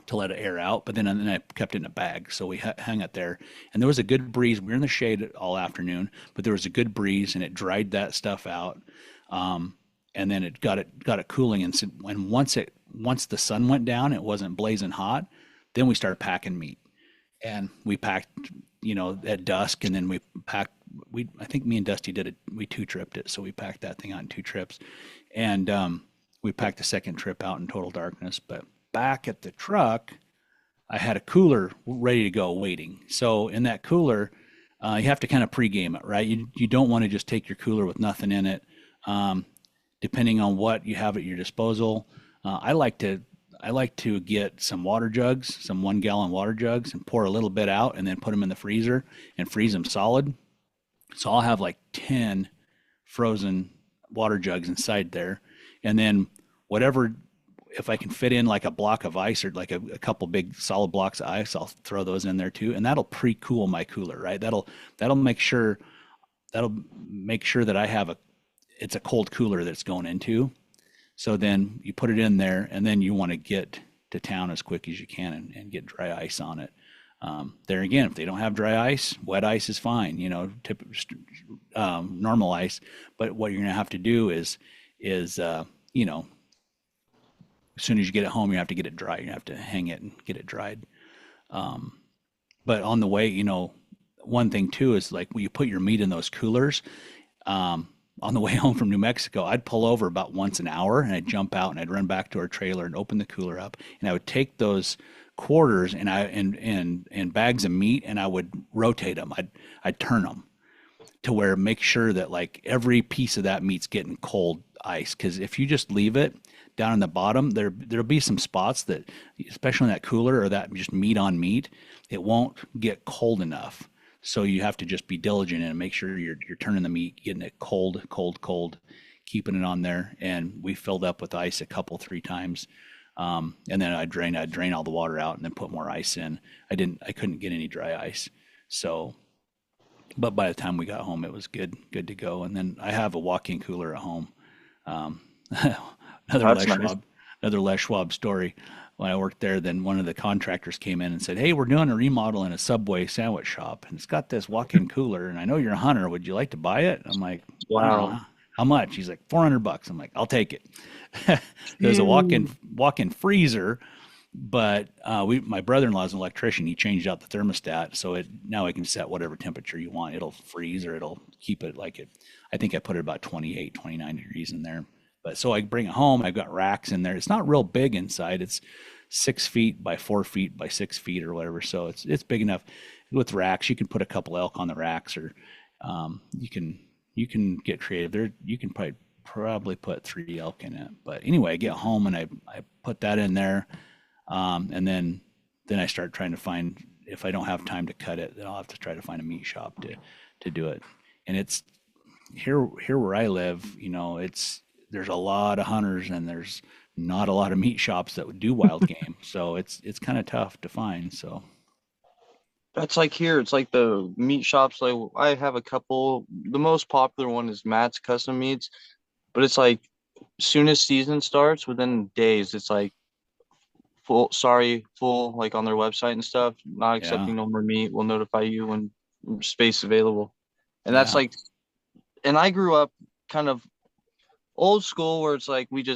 to let it air out. But then I kept it in a bag. So we hung it there. And there was a good breeze. We were in the shade all afternoon, but there was a good breeze and it dried that stuff out. And then it got it cooling. And once the sun went down, it wasn't blazing hot. Then we started packing meat. And we packed, at dusk. And then I think me and Dusty did it. We two tripped it. So we packed that thing out in two trips. And we packed the second trip out in total darkness. But back at the truck, I had a cooler ready to go waiting. So in that cooler, you have to kind of pregame it, right? You don't want to just take your cooler with nothing in it. Depending on what you have at your disposal, I like to get some water jugs, some 1 gallon water jugs, and pour a little bit out, and then put them in the freezer and freeze them solid. So I'll have like 10 frozen water jugs inside there, and then whatever, if I can fit in like a block of ice or like a couple big solid blocks of ice, I'll throw those in there too, and that'll pre-cool my cooler, right? That'll make sure that it's a cold cooler that's going into. So then you put it in there, and then you want to get to town as quick as you can and get dry ice on it. There again, if they don't have dry ice, wet ice is fine, normal ice. But what you're going to have to do is as soon as you get it home, you have to get it dry. You have to hang it and get it dried. But on the way, one thing too is like when you put your meat in those coolers, on the way home from New Mexico, I'd pull over about once an hour and I'd jump out and I'd run back to our trailer and open the cooler up, and I would take those quarters and bags of meat and I would rotate them. I'd turn them to where make sure that like every piece of that meat's getting cold ice. Because if you just leave it down in the bottom, there'll be some spots that, especially in that cooler or that just meat on meat, it won't get cold enough. So you have to just be diligent and make sure you're turning the meat, getting it cold, cold, cold, keeping it on there. And we filled up with ice a couple, 3 times. And then I'd drain all the water out and then put more ice in. I couldn't get any dry ice. So But by the time we got home, it was good to go. And then I have a walk-in cooler at home. Um, another That's Les nice. Schwab, another Les Schwab story. When I worked there, then one of the contractors came in and said, "Hey, we're doing a remodel in a Subway sandwich shop, and it's got this walk-in cooler. And I know you're a hunter. Would you like to buy it?" I'm like, "I don't know Wow. how much." He's like, $400. I'm like, "I'll take it." There's a walk-in Phew. walk-in freezer, but my brother-in-law's an electrician. He changed out the thermostat, so it now it can set whatever temperature you want. It'll freeze or it'll keep it like it. I think I put it about 28, 29 degrees in there. But so I bring it home. I've got racks in there. It's not real big inside. It's 6 feet by 4 feet by 6 feet or whatever. So it's big enough with racks. You can put a couple elk on the racks, or you can get creative. There you can probably put 3 elk in it. But anyway, I get home and I put that in there, and then I start trying to find, if I don't have time to cut it, then I'll have to try to find a meat shop to do it. And it's here where I live, it's there's a lot of hunters and there's not a lot of meat shops that would do wild game. So it's kind of tough to find. So That's like here. It's like the meat shops. Like I have a couple. The most popular one is Matt's Custom Meats, but it's like soon as season starts, within days, it's like full. Sorry, full. Like on their website and stuff. Not yeah, accepting no more meat. Will notify you when space available. And that's yeah, like. And I grew up kind of old school, where it's like we'd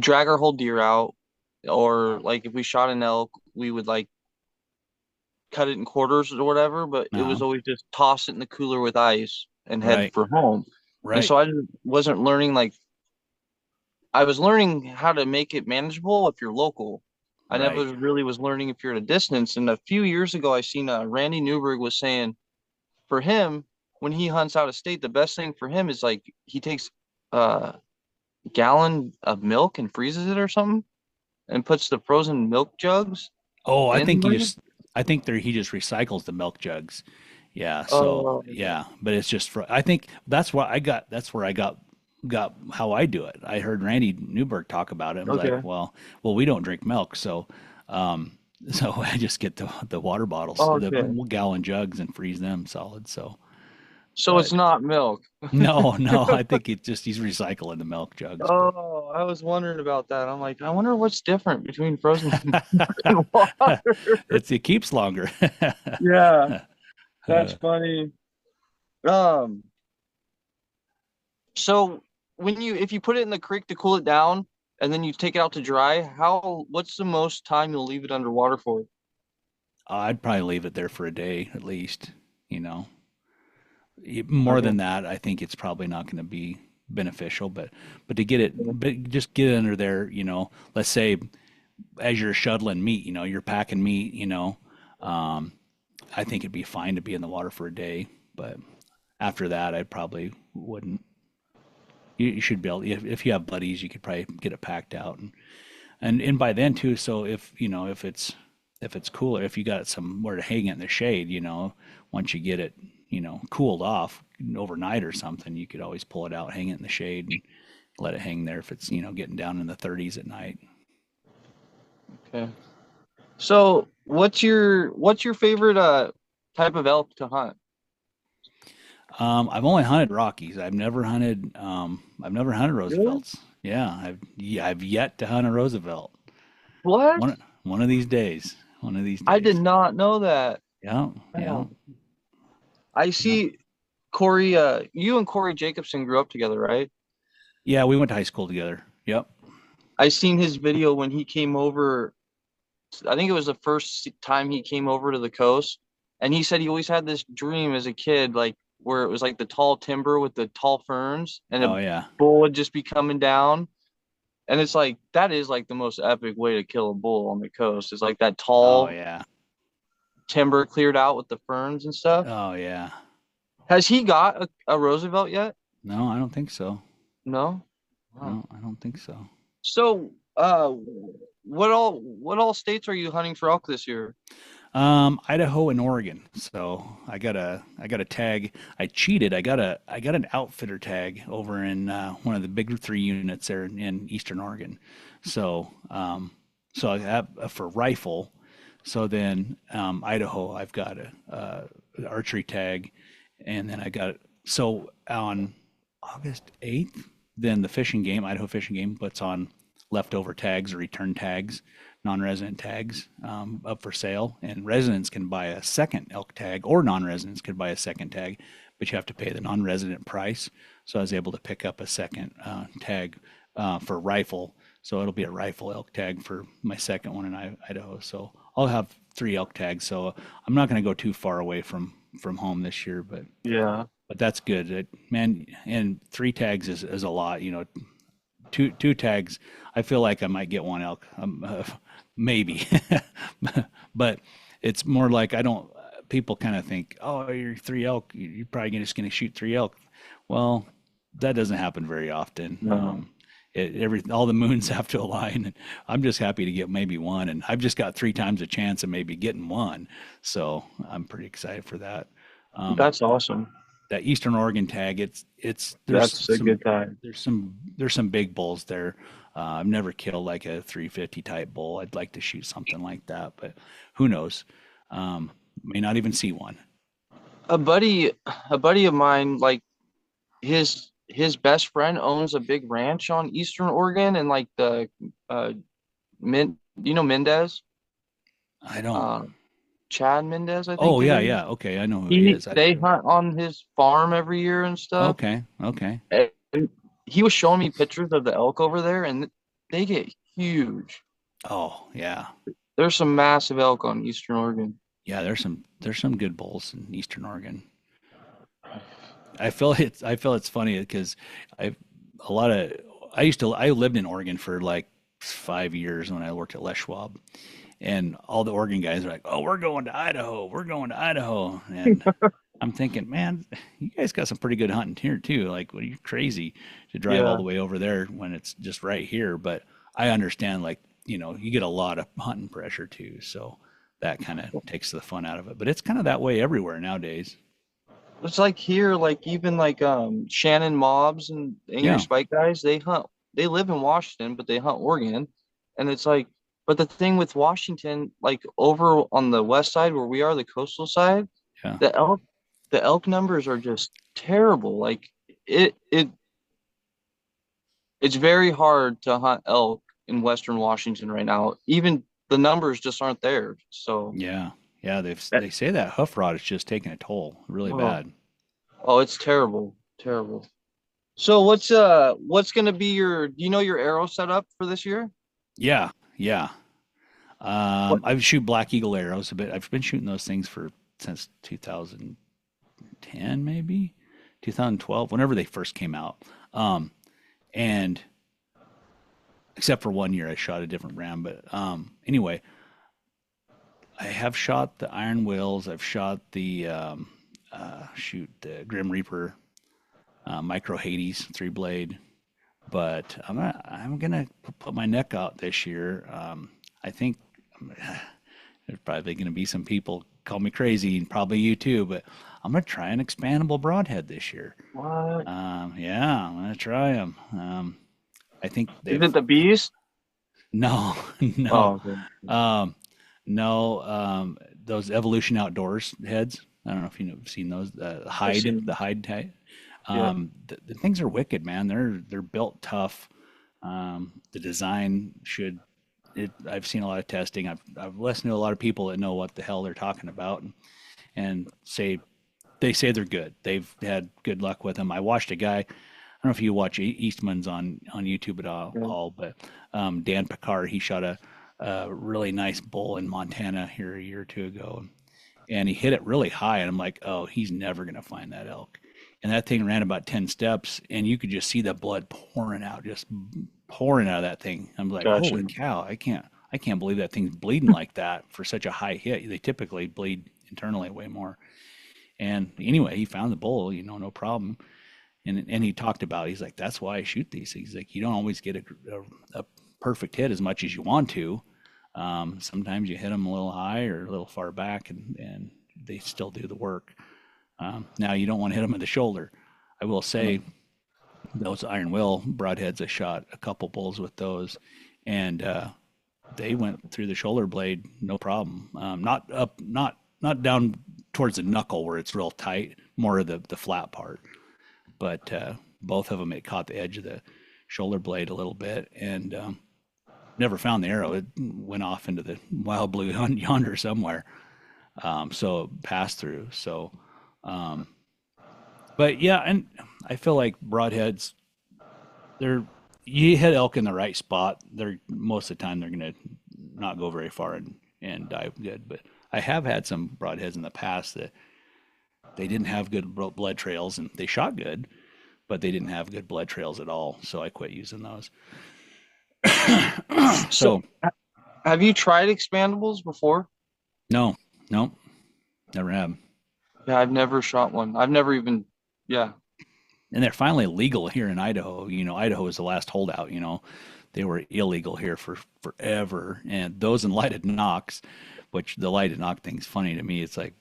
drag our whole deer out, or like if we shot an elk, we would like cut it in quarters or whatever, but it was no, always just toss it in the cooler with ice and head right, for home. And right, so I just wasn't learning like I was learning how to make it manageable if you're local. I right. never really was learning if you're at a distance. And a few years ago, I seen Randy Newberg was saying for him when he hunts out of state, the best thing for him is like he takes a gallon of milk and freezes it or something and puts the frozen milk jugs Oh, in there. I think he just recycles the milk jugs. Yeah, so Oh, yeah, but it's just for I think that's where I got how I do it. I heard Randy Newberg talk about it and was like, okay. well, we don't drink milk, so so I just get the water bottles, the Okay. gallon jugs and freeze them solid. So, So but it's not milk. no, I think he's recycling the milk jugs, but Oh, I was wondering about that. I'm like, I wonder what's different between frozen and water. it keeps longer. Yeah, that's Uh, funny. Um, so if you put it in the creek to cool it down and then you take it out to dry, what's the most time you'll leave it underwater for? I'd probably leave it there for a day at least, you know. More Okay. than that, I think it's probably not going to be beneficial, but to get it, but just get it under there, let's say as you're shuttling meat, you're packing meat, um, I think it'd be fine to be in the water for a day, but after that, I probably wouldn't. You should be able, if you have buddies, you could probably get it packed out, and by then too. So if it's cooler, if you got somewhere to hang it in the shade, once you get it, cooled off overnight or something, you could always pull it out, hang it in the shade, and let it hang there if it's getting down in the 30s at night. Okay. So what's your favorite type of elk to hunt? I've only hunted Rockies. I've never hunted Really? Roosevelts. Yeah, I've yet to hunt a Roosevelt. What? One of these days. One of these I did days. not know that. Yeah, yeah, Wow. I yeah. see Corey, you and Corey Jacobson grew up together, right? Yeah, we went to high school together. Yep. I seen his video when he came over. I think it was the first time he came over to the coast, and he said he always had this dream as a kid, like where it was like the tall timber with the tall ferns, and a Oh yeah. bull would just be coming down. And it's like that is like the most epic way to kill a bull on the coast. It's like that Oh tall yeah. timber cleared out with the ferns and stuff. Oh yeah. Has he got a Roosevelt yet? No, I don't think so. No. Wow. No, I don't think so. So, what all states are you hunting for elk this year? Idaho and Oregon. So I got a tag. I cheated. I got an outfitter tag over in one of the big three units there in Eastern Oregon. So so I have for rifle. So then Idaho, I've got the archery tag, and then I got so on August 8th, then the fishing game, Idaho Fishing Game, puts on leftover tags or return tags, non-resident tags up for sale, and residents can buy a second elk tag, or non-residents can buy a second tag, but you have to pay the non-resident price. So I was able to pick up a second tag for rifle. So it'll be a rifle elk tag for my second one in Idaho. So I'll have three elk tags. So I'm not going to go too far away from home this year, Yeah, but that's good. Man, and three tags is a lot. You know, two tags. I feel like I might get one elk, maybe, but it's more like I don't. People kind of think, oh, you're three elk. You're probably just going to shoot three elk. Well, that doesn't happen very often. no, All the moons have to align, and I'm just happy to get maybe one, and I've just got three times a chance of maybe getting one, so I'm pretty excited for that. Um, that's awesome. that Eastern Oregon tag, it's That's a good time. there's some big bulls there. I've never killed like a 350 type bull. I'd like to shoot something like that, but who knows? May not even see one. A buddy, a buddy of mine, like his best friend owns a big ranch on Eastern Oregon and like the Mendez, I don't. uh, Chad Mendez, I think Oh his yeah, name is. yeah. Okay, I know who he is. They hunt on his farm every year and stuff. Okay, okay. And he was showing me pictures of the elk over there, and they get huge. Oh yeah, There's some massive elk on Eastern Oregon. yeah. There's some good bulls in Eastern Oregon. I feel it's funny because I a lot of I lived in Oregon for like 5 years when I worked at Les Schwab, and all the Oregon guys are like, "Oh, we're going to Idaho. We're going to Idaho." And I'm thinking, man, you guys got some pretty good hunting here too. Like, what are you crazy to drive all Yeah, the way over there when it's just right here? But I understand, like, you get a lot of hunting pressure too, so that kind of takes the fun out of it. But it's kind of that way everywhere nowadays. it's like here, like even like Shannon Mobs and Angry Yeah, Spike guys, they live in Washington, but they hunt Oregon. And it's like, but the thing with Washington, like over on the west side where we are, the coastal side, yeah, the elk the elk numbers are just terrible. Like it it it's very hard to hunt elk in Western Washington right now. Even the numbers just aren't there. So yeah, yeah. that, They say that hoof rot is just taking a toll, really oh, bad. oh, it's terrible, terrible. So what's gonna be your do you know your arrow setup for this year? Yeah, yeah. What I shoot Black Eagle arrows a bit. I've been shooting those things for since 2010, maybe 2012, whenever they first came out. And except for one year, I shot a different brand. But anyway, I have shot the Iron Wills. I've shot the the Grim Reaper Micro Hades 3 blade. But I'm gonna put my neck out this year. I think there's probably gonna be some people call me crazy, and probably you too. But I'm gonna try an expandable broadhead this year. what Yeah, I'm gonna try them. I think is they've it the beast? no, no, Oh, okay. um, no. Those Evolution Outdoors heads. I don't know if you've seen those. I've seen The hide type. yeah. The things are wicked, man. They're built tough. The design should. I've seen a lot of testing. I've listened to a lot of people that know what the hell they're talking about, and they say they're good. They've had good luck with them. I watched a guy. I don't know if you watch Eastman's on YouTube at Yeah. all, but Dan Picard, he shot a really nice bull in Montana here a year or two ago, and he hit it really high, and I'm like, oh, he's never gonna find that elk. And that thing ran about 10 steps, and you could just see the blood pouring out, just pouring out of that thing. I'm like, Gotcha. holy cow, I can't believe that thing's bleeding like that for such a high hit. They typically bleed internally way more. And anyway, he found the bull, no problem. And he talked about, he's like, that's why I shoot these things. He's like, you don't always get a perfect hit as much as you want to. Sometimes you hit them a little high or a little far back, and they still do the work. Now you don't want to hit them in the shoulder. I will say those Iron Will broadheads, I shot a couple bulls with those, and they went through the shoulder blade no problem. Not up, not down towards the knuckle where it's real tight, more of the flat part. But both of them, it caught the edge of the shoulder blade a little bit, and never found the arrow. It went off into the wild blue yonder somewhere. So it passed through. So, um, but yeah, and I feel like broadheads, they're you hit elk in the right spot. They're most of the time they're gonna not go very far and dive good. But I have had some broadheads in the past that they didn't have good blood trails and they shot good, but they didn't have good blood trails at all. So I quit using those. So So have you tried expandables before? no, no, never have. Yeah, I've never shot one. I've never even, yeah. And they're finally legal here in Idaho. Idaho was the last holdout. They were illegal here for forever. And those in lighted knocks, which the lighted knock thing's funny to me. It's like,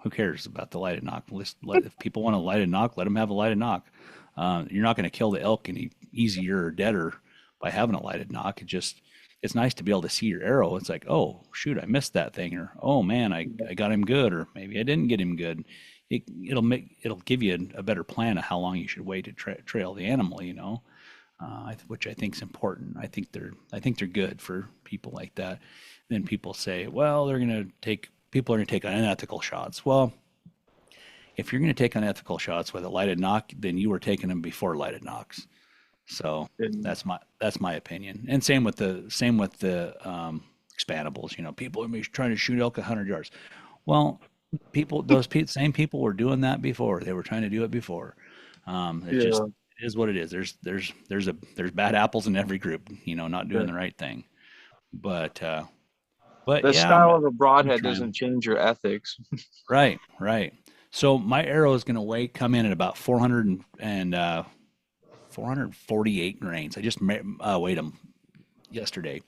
who cares about the lighted knock? If people want a lighted knock, let them have a lighted knock. You're not going to kill the elk any easier or deader by having a lighted knock. It's nice to be able to see your arrow. It's like, oh shoot, I missed that thing, or oh man, I got him good, or maybe I didn't get him good. It'll give you a better plan of how long you should wait to trail the animal. Which I think is important. I think they're good for people like that. Then people say, well, people are gonna take unethical shots. Well, if you're gonna take unethical shots with a lighted knock, then you were taking them before lighted knocks. So And that's my opinion. And same with the expandables. People are trying to shoot elk 100 yards. Well, same people were doing that before. They were trying to do it before. It's just yeah, it is what it is. There's bad apples in every group. Not doing yeah. the right thing. But but The yeah, I'm style of a I'm broadhead trying. doesn't change your ethics. Right, right. So my arrow is going to come in at about 400 448 grains. I just weighed them yesterday.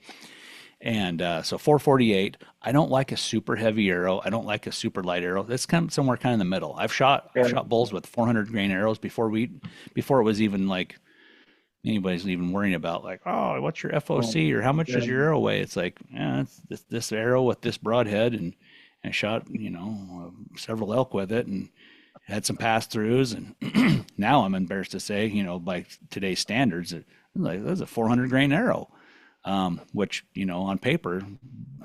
And so 448. I don't like a super heavy arrow. I don't like a super light arrow. That's somewhere kind of in the middle. I've shot Yeah. I've shot bulls with 400 grain arrows before it was even like anybody's even worrying about like, oh, what's your FOC or how much Yeah. does your arrow weigh? It's like, yeah, it's this arrow with this broadhead, and shot several elk with it, and had some pass throughs. And now I'm embarrassed to say, by today's standards, like that's a 400 grain arrow, which on paper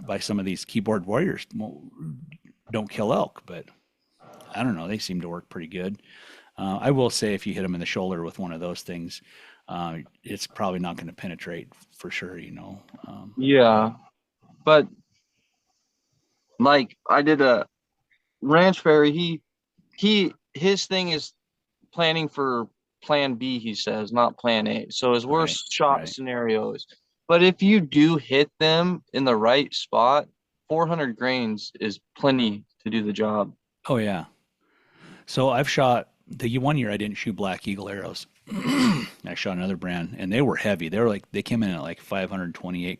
by some of these keyboard warriors don't kill elk, but I don't know, they seem to work pretty good. I will say if you hit them in the shoulder with one of those things, it's probably not going to penetrate for sure. But Yeah. But like I did a ranch fairy, his thing is planning for plan B, he says, not plan A. So his right, worst shot right. scenario is, but if you do hit them in the right spot, 400 grains is plenty to do the job. Oh yeah. So I've shot the one year I didn't shoot Black Eagle arrows. I shot another brand, and they were heavy. They came in at like 528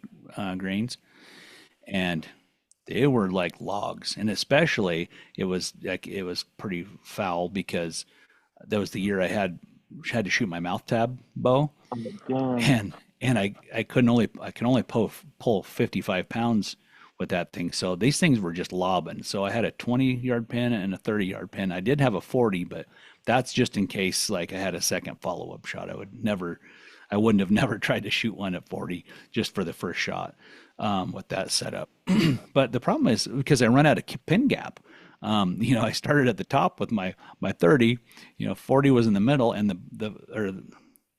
grains, and they were like logs. And especially it was pretty foul because that was the year I had to shoot my mouth tab bow, Dang. and I can only pull 55 pounds with that thing. So these things were just lobbing. So I had a 20-yard pin and a 30-yard pin. I did have a 40, but that's just in case like I had a second follow-up shot. I wouldn't have never tried to shoot one at 40 just for the first shot with that setup. But the problem is because I run out of pin gap. I started at the top with my 30. 40 was in the middle, and or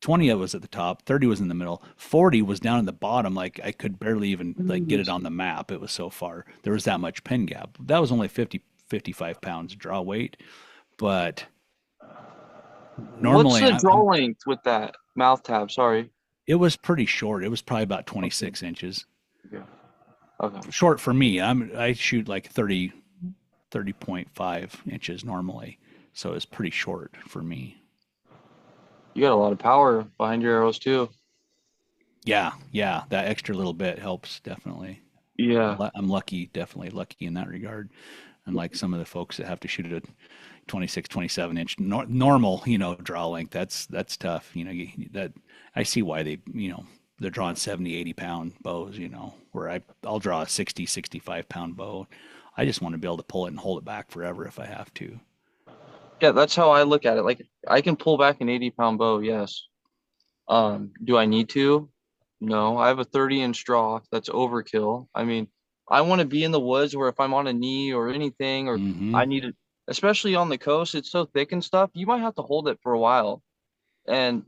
20 was at the top, 30 was in the middle, 40 was down at the bottom. Like I could barely even like get it on the map. It was so far. There was that much pin gap. That was only 55 pounds draw weight, but What's normally the draw I'm length with that mouth tab? Sorry. it was pretty short. It was probably about Okay. 26 inches. Yeah. Okay. Short for me. I shoot like 30.5 inches normally. So it's pretty short for me. You got a lot of power behind your arrows too. Yeah, yeah, that extra little bit helps definitely. Yeah. I'm lucky, definitely lucky in that regard. Unlike some of the folks that have to shoot a 26, 27 inch normal, draw length. That's tough. That I see why they're drawing 70, 80 pound bows, where I'll draw a 60, 65 pound bow. I just want to be able to pull it and hold it back forever if I have to. Yeah, that's how I look at it. Like I can pull back an 80-pound bow, yes. Do I need to? No, I have a 30-inch draw. That's overkill. I mean, I want to be in the woods where if I'm on a knee or anything, or Mm-hmm. I need it, especially on the coast, it's so thick and stuff, you might have to hold it for a while. And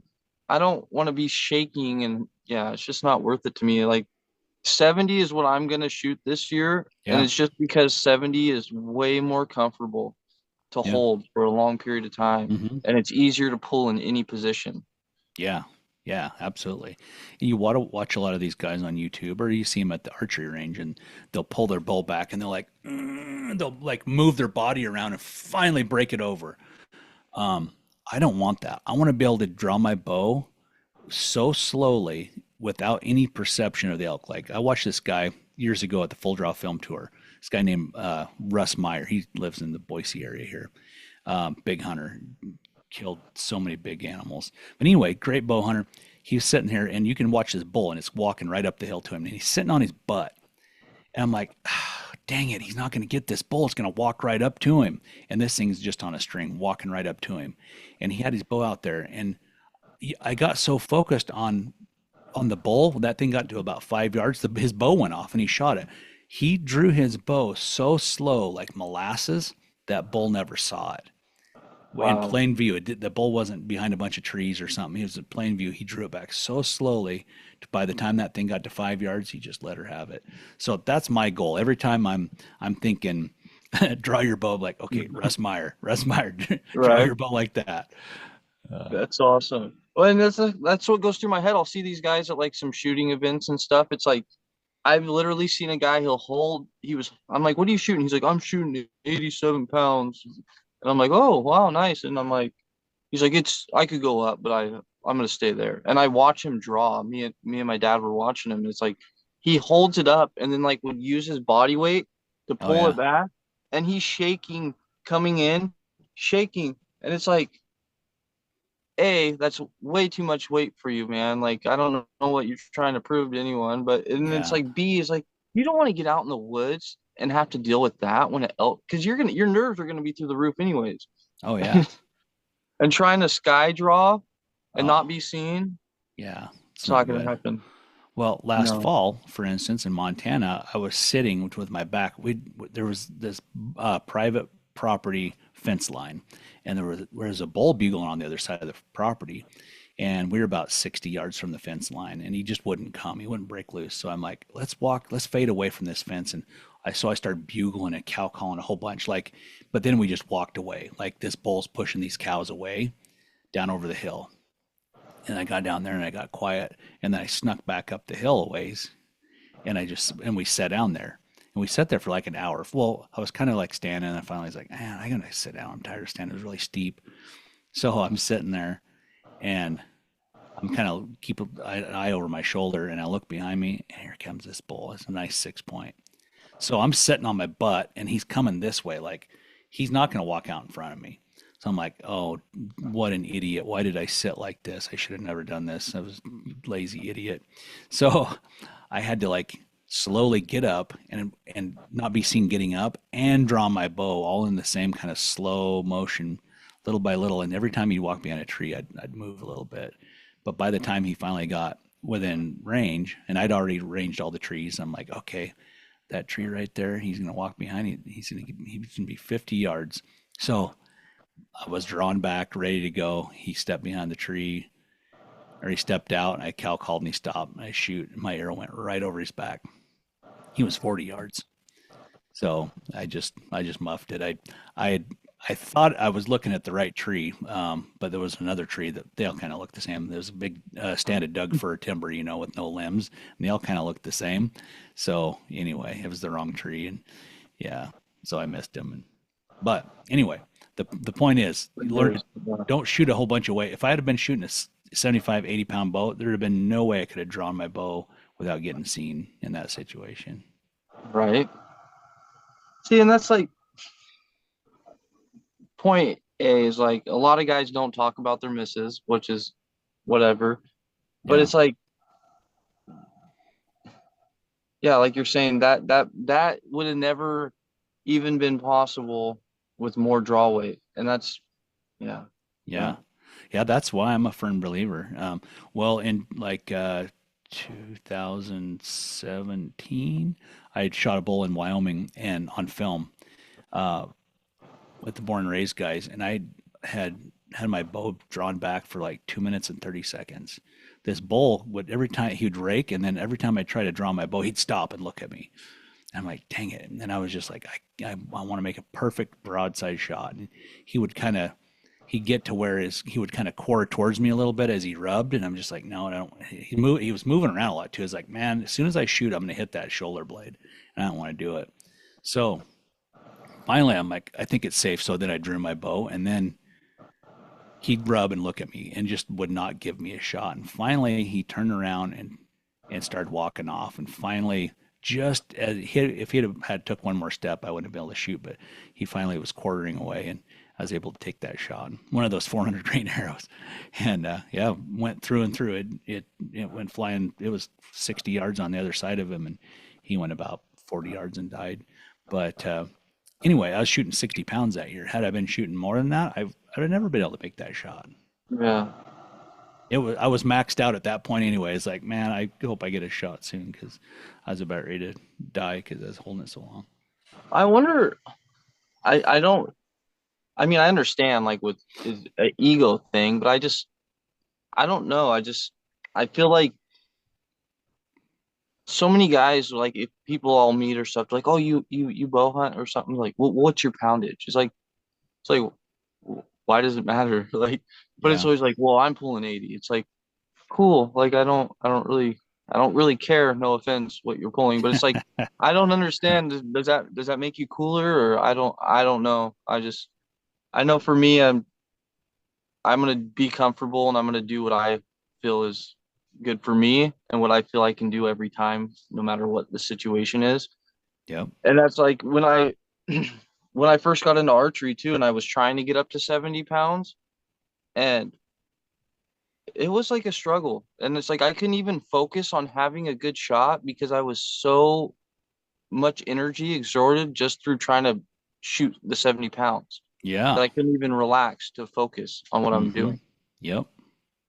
I don't want to be shaking and yeah, it's just not worth it to me. Like 70 is what I'm gonna shoot this year, and Yeah. it's just because 70 is way more comfortable to Yeah. hold for a long period of time, Mm-hmm. and it's easier to pull in any position. Yeah. Yeah, absolutely. You want to watch a lot of these guys on YouTube, or you see them at the archery range, and they'll pull their bow back, and they'll like move their body around and finally break it over. Um, I don't want that. I want to be able to draw my bow so slowly without any perception of the elk. Like I watched this guy years ago at the Full Draw Film Tour. This guy named Russ Meyer. He lives in the Boise area here. Big hunter, killed so many big animals. But anyway, great bow hunter. He's sitting here, and you can watch this bull, and it's walking right up the hill to him, and he's sitting on his butt. And I'm like, ah, dang it, he's not going to get this bull. It's going to walk right up to him. And this thing's just on a string, walking right up to him. And he had his bow out there, and I got so focused on the bull, that thing got to about 5 yards. His bow went off, and he shot it. He drew his bow so slow, like molasses, that bull never saw it in Wow. plain view. The bull wasn't behind a bunch of trees or something. He was in plain view. He drew it back so slowly. By the time that thing got to 5 yards, he just let her have it. So that's my goal. Every time I'm thinking, draw your bow like, okay, Russ Meyer, draw Right. your bow like that. That's awesome. Well, and that's what goes through my head. I'll see these guys at like some shooting events and stuff. It's like I've literally seen a guy, I'm like, what are you shooting? He's like, I'm shooting 87 pounds. And I'm like, oh, wow, nice. And I'm like, he's like, I could go up, but I'm gonna stay there. And I watch him draw. Me and my dad were watching him. And it's like he holds it up and then like would use his body weight to Oh pull it yeah. back, and he's shaking, coming in, shaking. And it's like, that's way too much weight for you, man. Like, I don't know what you're trying to prove to anyone, but and it's Yeah. like B is like you don't want to get out in the woods and have to deal with that when it elk because your nerves are gonna be through the roof anyways. Oh yeah. And trying to sky draw and not Oh be seen, yeah. It's it's not not gonna good. happen. Well, last No. fall, for instance, in Montana, I was sitting with my back. There was this private property fence line, and there was a bull bugling on the other side of the property, and we were about 60 yards from the fence line, and he just wouldn't come. He wouldn't break loose. So I'm like, let's fade away from this fence, and I started bugling and cow calling a whole bunch, like, but then we just walked away, like this bull's pushing these cows away down over the hill. And I got down there and I got quiet, and then I snuck back up the hill a ways, and we sat down there, and we sat there for like an hour. Well, I was kind of like standing, and I finally was like, man, I'm gonna sit down. I'm tired of standing. It was really steep, so I'm sitting there, and I'm kind of keep an eye over my shoulder, and I look behind me, and here comes this bull. It's a nice 6 point. So I'm sitting on my butt, and he's coming this way. Like he's not going to walk out in front of me. So I'm like, oh, what an idiot. Why did I sit like this? I should have never done this. I was a lazy idiot. So I had to like slowly get up and not be seen getting up and draw my bow all in the same kind of slow motion, little by little. And every time he'd walk behind a tree, I'd move a little bit. But by the time he finally got within range, and I'd already ranged all the trees, I'm like, okay, that tree right there. He's going to walk behind it. He's going to be 50 yards. So I was drawn back, ready to go. He stepped behind the tree, or he stepped out, and I cow called, and he stopped. And I shoot, and my arrow went right over his back. He was 40 yards. So I just muffed it. I I thought I was looking at the right tree, but there was another tree that they all kind of looked the same. There's a big stand of Doug fir timber, with no limbs, and they all kind of looked the same. So anyway, it was the wrong tree, and yeah, so I missed him. But anyway, the point is, you learn to don't shoot a whole bunch of weight. If I had been shooting a 75, 80-pound bow, there'd have been no way I could have drawn my bow without getting seen in that situation. Right. See, and that's like point A is like a lot of guys don't talk about their misses, which is whatever. But Yeah. it's like, yeah, like you're saying that would have never even been possible with more draw weight. And that's, yeah, yeah, Yeah. Yeah, that's why I'm a firm believer. Well, in like 2017, I had shot a bull in Wyoming and on film uh, with the born and raised guys, and I had had my bow drawn back for like 2 minutes and 30 seconds. This bull would every time he'd rake, and then every time I try to draw my bow, he'd stop and look at me. And I'm like, dang it. And then I was just like, I want to make a perfect broadside shot. And he would kind of, he'd get to where he would kind of core towards me a little bit as he rubbed. And I'm just like, no, I don't. He was moving around a lot too. I was like, man, as soon as I shoot, I'm going to hit that shoulder blade. And I don't want to do it. So finally, I'm like, I think it's safe. So then I drew my bow, and then he'd rub and look at me and just would not give me a shot. And finally, he turned around and started walking off. And finally, just as if he'd have had took one more step, I wouldn't have been able to shoot. But he finally was quartering away, and I was able to take that shot. One of those 400 grain arrows, and yeah, went through and through. It went flying. It was 60 yards on the other side of him, and he went about 40 yards and died. But anyway, I was shooting 60 pounds that year. Had I been shooting more than that, I'd have never been able to make that shot. yeah. I was maxed out at that point anyway. It's like, man, I hope I get a shot soon because I was about ready to die because I was holding it so long. I wonder, I don't, I mean, I understand like with is an ego thing, but I don't know. I feel like so many guys, like if people all meet or stuff, like, oh, you bow hunt or something, like, what's your poundage? It's like, why does it matter? Like, but it's Yeah. always like, well, I'm pulling 80. It's like, cool. Like, I don't really care. No offense, what you're pulling, but it's like, I don't understand. Does that make you cooler, or I don't know. I know for me, I'm gonna be comfortable and I'm gonna do what I feel is good for me and what I feel I can do every time, no matter what the situation is. Yep. And that's like when I when I first got into archery too, and I was trying to get up to 70 pounds, and it was like a struggle. And it's like I couldn't even focus on having a good shot because I was so much energy exerted just through trying to shoot the 70 pounds that Yeah. I couldn't even relax to focus on what I'm Mm-hmm. doing. Yep.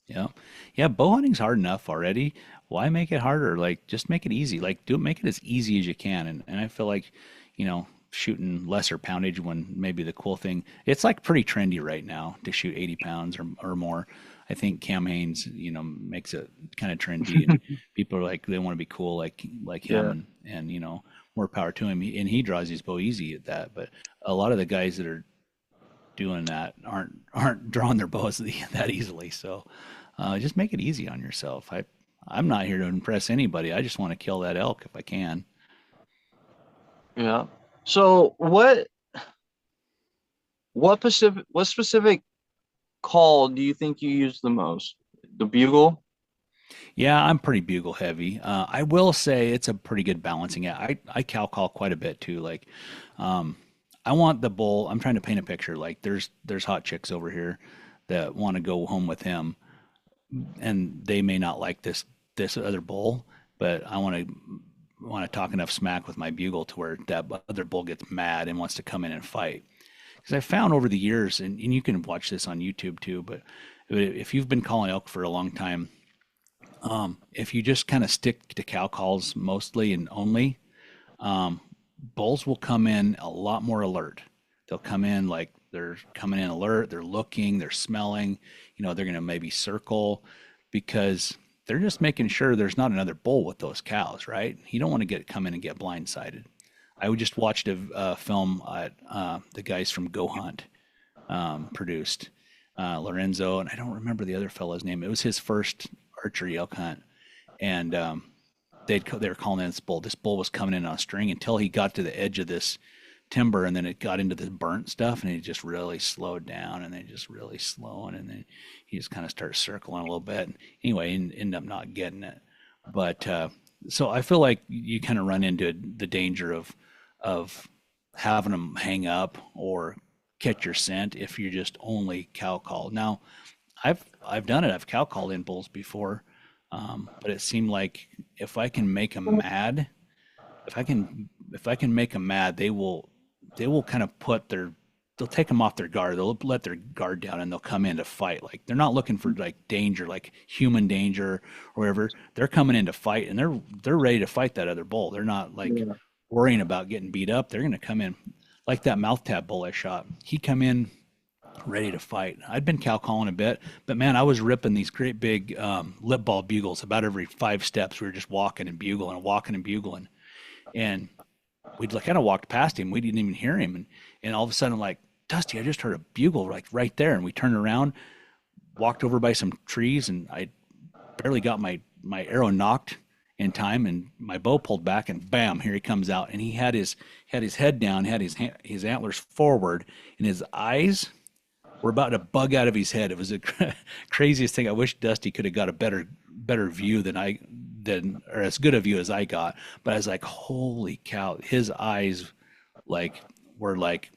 Yep. Yeah. Bow hunting's hard enough already. Why make it harder? Like, just make it easy. Like, make it as easy as you can. And I feel like, shooting lesser poundage when maybe the cool thing, it's like pretty trendy right now to shoot 80 pounds or more. I think Cam Haines, makes it kind of trendy, and people are like, they want to be cool like him, Yeah. and more power to him. And he draws his bow easy at that. But a lot of the guys that are doing that aren't drawing their bows that easily. So just make it easy on yourself. I'm not here to impress anybody. I just want to kill that elk if I can. Yeah. So what specific call do you think you use the most? The bugle? Yeah, I'm pretty bugle heavy. I will say it's a pretty good balancing act. I cow call quite a bit too. Like, um, I want the bull. I'm trying to paint a picture. Like, there's hot chicks over here that want to go home with him, and they may not like this other bull, but I want to talk enough smack with my bugle to where that other bull gets mad and wants to come in and fight. Because I found over the years, and you can watch this on YouTube too, but if you've been calling elk for a long time, if you just kind of stick to cow calls mostly and only, um, bulls will come in a lot more alert. They'll come in like they're coming in alert, they're looking, they're smelling, they're going to maybe circle because they're just making sure there's not another bull with those cows, right? You don't want to come in and get blindsided. I just watched a film at the guys from Go Hunt produced Lorenzo, and I don't remember the other fellow's name. It was his first archery elk hunt, and they were calling in this bull. This bull was coming in on a string until he got to the edge of this timber, and then it got into this burnt stuff, and he just really slowed down, and then just really slowing, and then he just kind of started circling a little bit. And anyway, he ended up not getting it. But so I feel like you kind of run into the danger of having them hang up or catch your scent if you just only cow call. Now, I've done it. I've cow called in bulls before, but it seemed like if I can make them mad, if I can make them mad, they will they will kind of they'll take them off their guard. They'll let their guard down and they'll come in to fight. Like they're not looking for like danger, like human danger or whatever. They're coming in to fight and they're ready to fight that other bull. They're not like Yeah. worrying about getting beat up. They're going to come in like that mouth tab bull I shot. He come in ready to fight. I'd been cow calling a bit, but man, I was ripping these great big lip ball bugles about every 5 steps. We were just walking and bugling. And we'd like kind of walked past him. We didn't even hear him. And all of a sudden, like, Dusty, I just heard a bugle like right there. And we turned around, walked over by some trees, and I barely got my arrow knocked in time, and my bow pulled back, and bam, here he comes out. And he had his head down, had his antlers forward, and his eyes were about to bug out of his head. It was the craziest thing. I wish Dusty could have got a better view than or as good a view as I got. But I was like, holy cow, his eyes like were like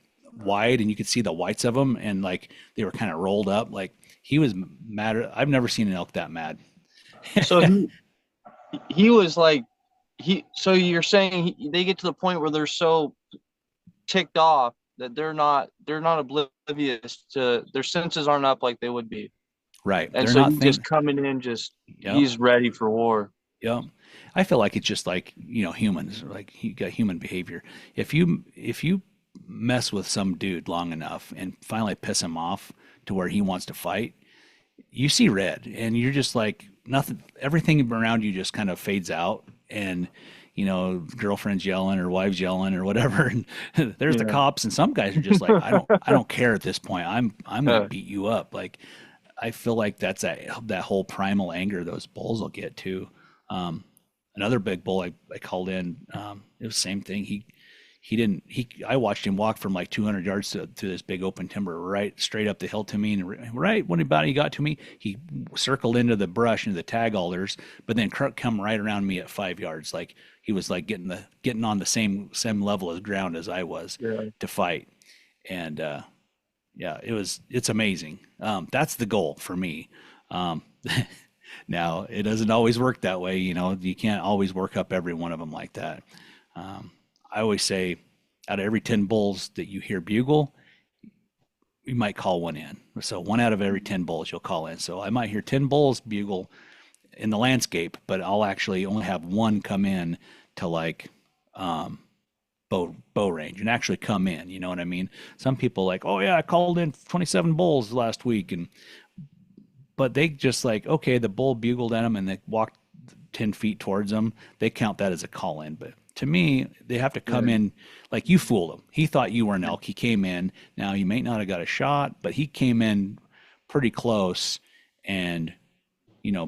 wide and you could see the whites of them and like they were kind of rolled up. Like he was mad. I've never seen an elk that mad. So he was like so you're saying they get to the point where they're so ticked off that they're not oblivious to their senses aren't up like they would be. Right. And They're so not he's just thinking. coming in just Yep. he's ready for war. Yep. I feel like it's just like, humans, like you got human behavior. If you mess with some dude long enough and finally piss him off to where he wants to fight, you see red and you're just like nothing, everything around you just kind of fades out and girlfriend's yelling or wives yelling or whatever and there's the Yeah. cops and some guys are just like I don't care at this point. I'm going to Uh, beat you up. Like I feel like that's that whole primal anger those bulls will get to. um Another big bull I called in, it was the same thing. He didn't he I watched him walk from like 200 yards to this big open timber right straight up the hill to me, and right when about he got to me, he circled into the brush into the tag alders, but then come right around me at 5 yards, like he was like getting on the same level of ground as I was yeah. to fight. And yeah, it's amazing. That's the goal for me. um Now it doesn't always work that way, you can't always work up every one of them like that. um, I always say, out of every 10 bulls that you hear bugle, you might call one in. So one out of every 10 bulls you'll call in. So I might hear 10 bulls bugle in the landscape, but I'll actually only have one come in to like um, bow range and actually come in. You know what I mean? Some people like, oh yeah, I called in 27 bulls last week, and but they just like, okay, the bull bugled at them and they walked 10 feet towards them. They count that as a call in. But to me, they have to come Yeah. in like you fooled him. He thought you were an elk. He came in. Now, you may not have got a shot, but he came in pretty close and,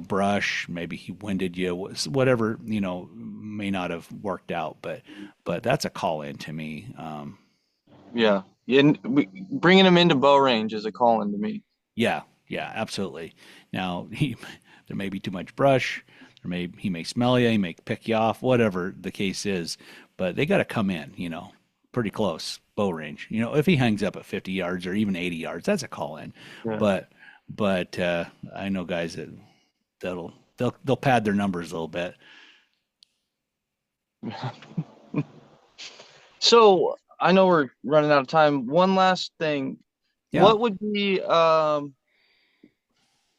brush, maybe he winded you, whatever, may not have worked out. But that's a call in to me. Yeah. And bringing him into bow range is a calling to me. Yeah, yeah, absolutely. Now there may be too much brush. He may smell you. He may pick you off. Whatever the case is, but they got to come in. Pretty close bow range. If he hangs up at 50 yards or even 80 yards, that's a call in. Yeah. But I know guys they'll pad their numbers a little bit. So I know we're running out of time. One last thing. Yeah. What would be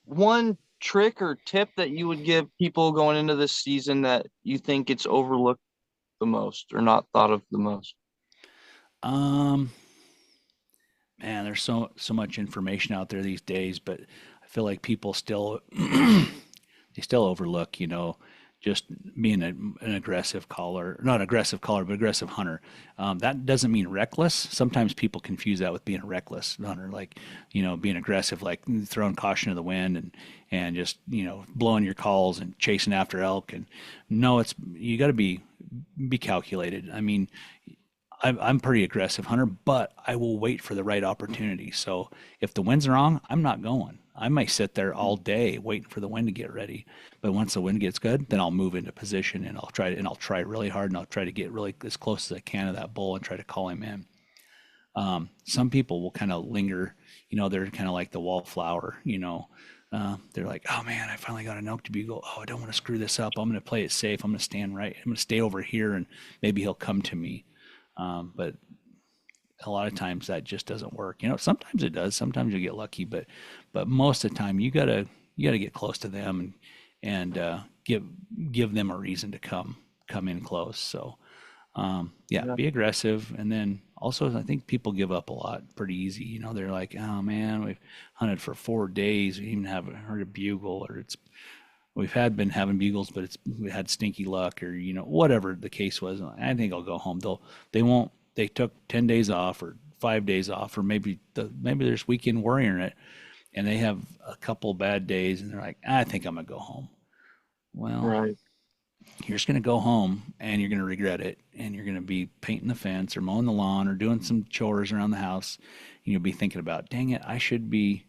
one trick or tip that you would give people going into this season that you think it's overlooked the most or not thought of the most? Um, Man, there's so much information out there these days, but I feel like people still they still overlook, just being an aggressive caller, not aggressive caller, but aggressive hunter. That doesn't mean reckless. Sometimes people confuse that with being a reckless hunter, like, being aggressive, like throwing caution to the wind and just, blowing your calls and chasing after elk. And no, you got to be calculated. I mean, I'm pretty aggressive hunter, but I will wait for the right opportunity. So if the wind's wrong, I'm not going. I might sit there all day waiting for the wind to get ready. But once the wind gets good, then I'll move into position and I'll try really hard and I'll try to get really as close as I can to that bull and try to call him in. Some people will kind of linger, they're kind of like the wallflower, they're like, oh man, I finally got an elk to bugle. Oh, I don't want to screw this up. I'm going to play it safe. I'm going to stand right. I'm going to stay over here and maybe he'll come to me. But a lot of times that just doesn't work. Sometimes it does. Sometimes you get lucky, but most of the time you gotta get close to them and give them a reason to come in close. So yeah, Yeah. be aggressive, and then also I think people give up a lot pretty easy. They're like, oh man, we've hunted for 4 days, we even haven't heard a bugle, or we've been having bugles, but we had stinky luck, or whatever the case was. I think I'll go home. They took 10 days off or 5 days off, or maybe there's weekend warrior in it, and they have a couple bad days, and they're like, I think I'm gonna go home. Well, Right. you're just going to go home and you're going to regret it, and you're going to be painting the fence or mowing the lawn or doing some chores around the house, and you'll be thinking about, dang it, I should be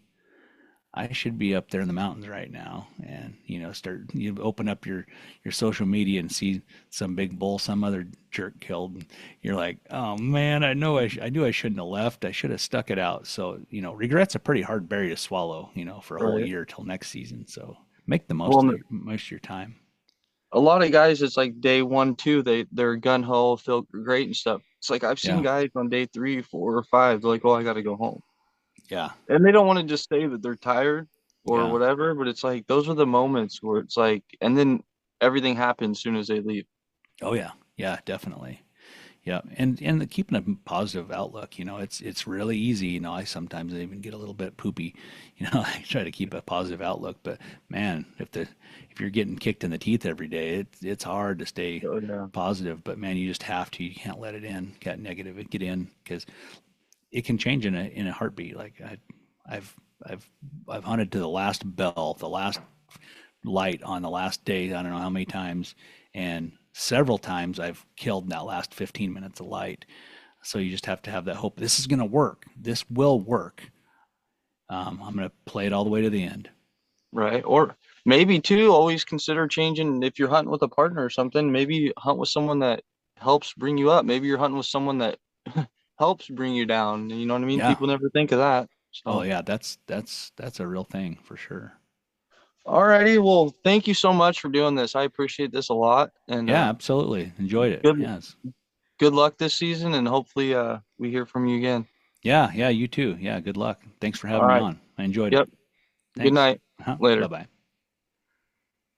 up there in the mountains right now. And you open up your social media and see some big bull some other jerk killed, and you're like, oh man, I knew I shouldn't have left. I should have stuck it out. So regret's a pretty hard berry to swallow, for a whole Right. year till next season. So make the most Well, of your time. a lot of guys, it's like day one, two, they're gun ho, feel great and stuff. It's like I've seen Yeah. guys on day three, four, or five, they're like, "Oh, I got to go home," Yeah. and they don't want to just say that they're tired or Yeah. whatever. But it's like those are the moments where it's like, and then everything happens as soon as they leave. Oh yeah. Yeah, definitely. Yeah. And keeping a positive outlook, it's really easy. I sometimes even get a little bit poopy. I try to keep a positive outlook, but man, if you're getting kicked in the teeth every day, it's hard to stay So yeah, positive. But man, you just have to. You can't let it in. Get negative and get in, because it can change in a heartbeat. Like I've I've I've hunted to the last bell, the last light on the last day, I don't know how many times, and several times I've killed in that last 15 minutes of light. So you just have to have that hope. This is going to work. This will work. I'm going to play it all the way to the end. right. Or maybe too, always consider changing if you're hunting with a partner or something. Maybe hunt with someone that helps bring you up. Maybe you're hunting with someone that helps bring you down. You know what I mean? Yeah. People never think of that. Oh So. yeah, that's a real thing for sure. Alrighty, well, thank you so much for doing this. I appreciate this a lot, and Yeah, absolutely. Enjoyed it. good Yes. good luck this season, and hopefully we hear from you again. Yeah, yeah, you too. Yeah, good luck. Thanks for All having me right. on. I enjoyed it. Yep. Good Thanks. night. Huh? Later. Bye-bye.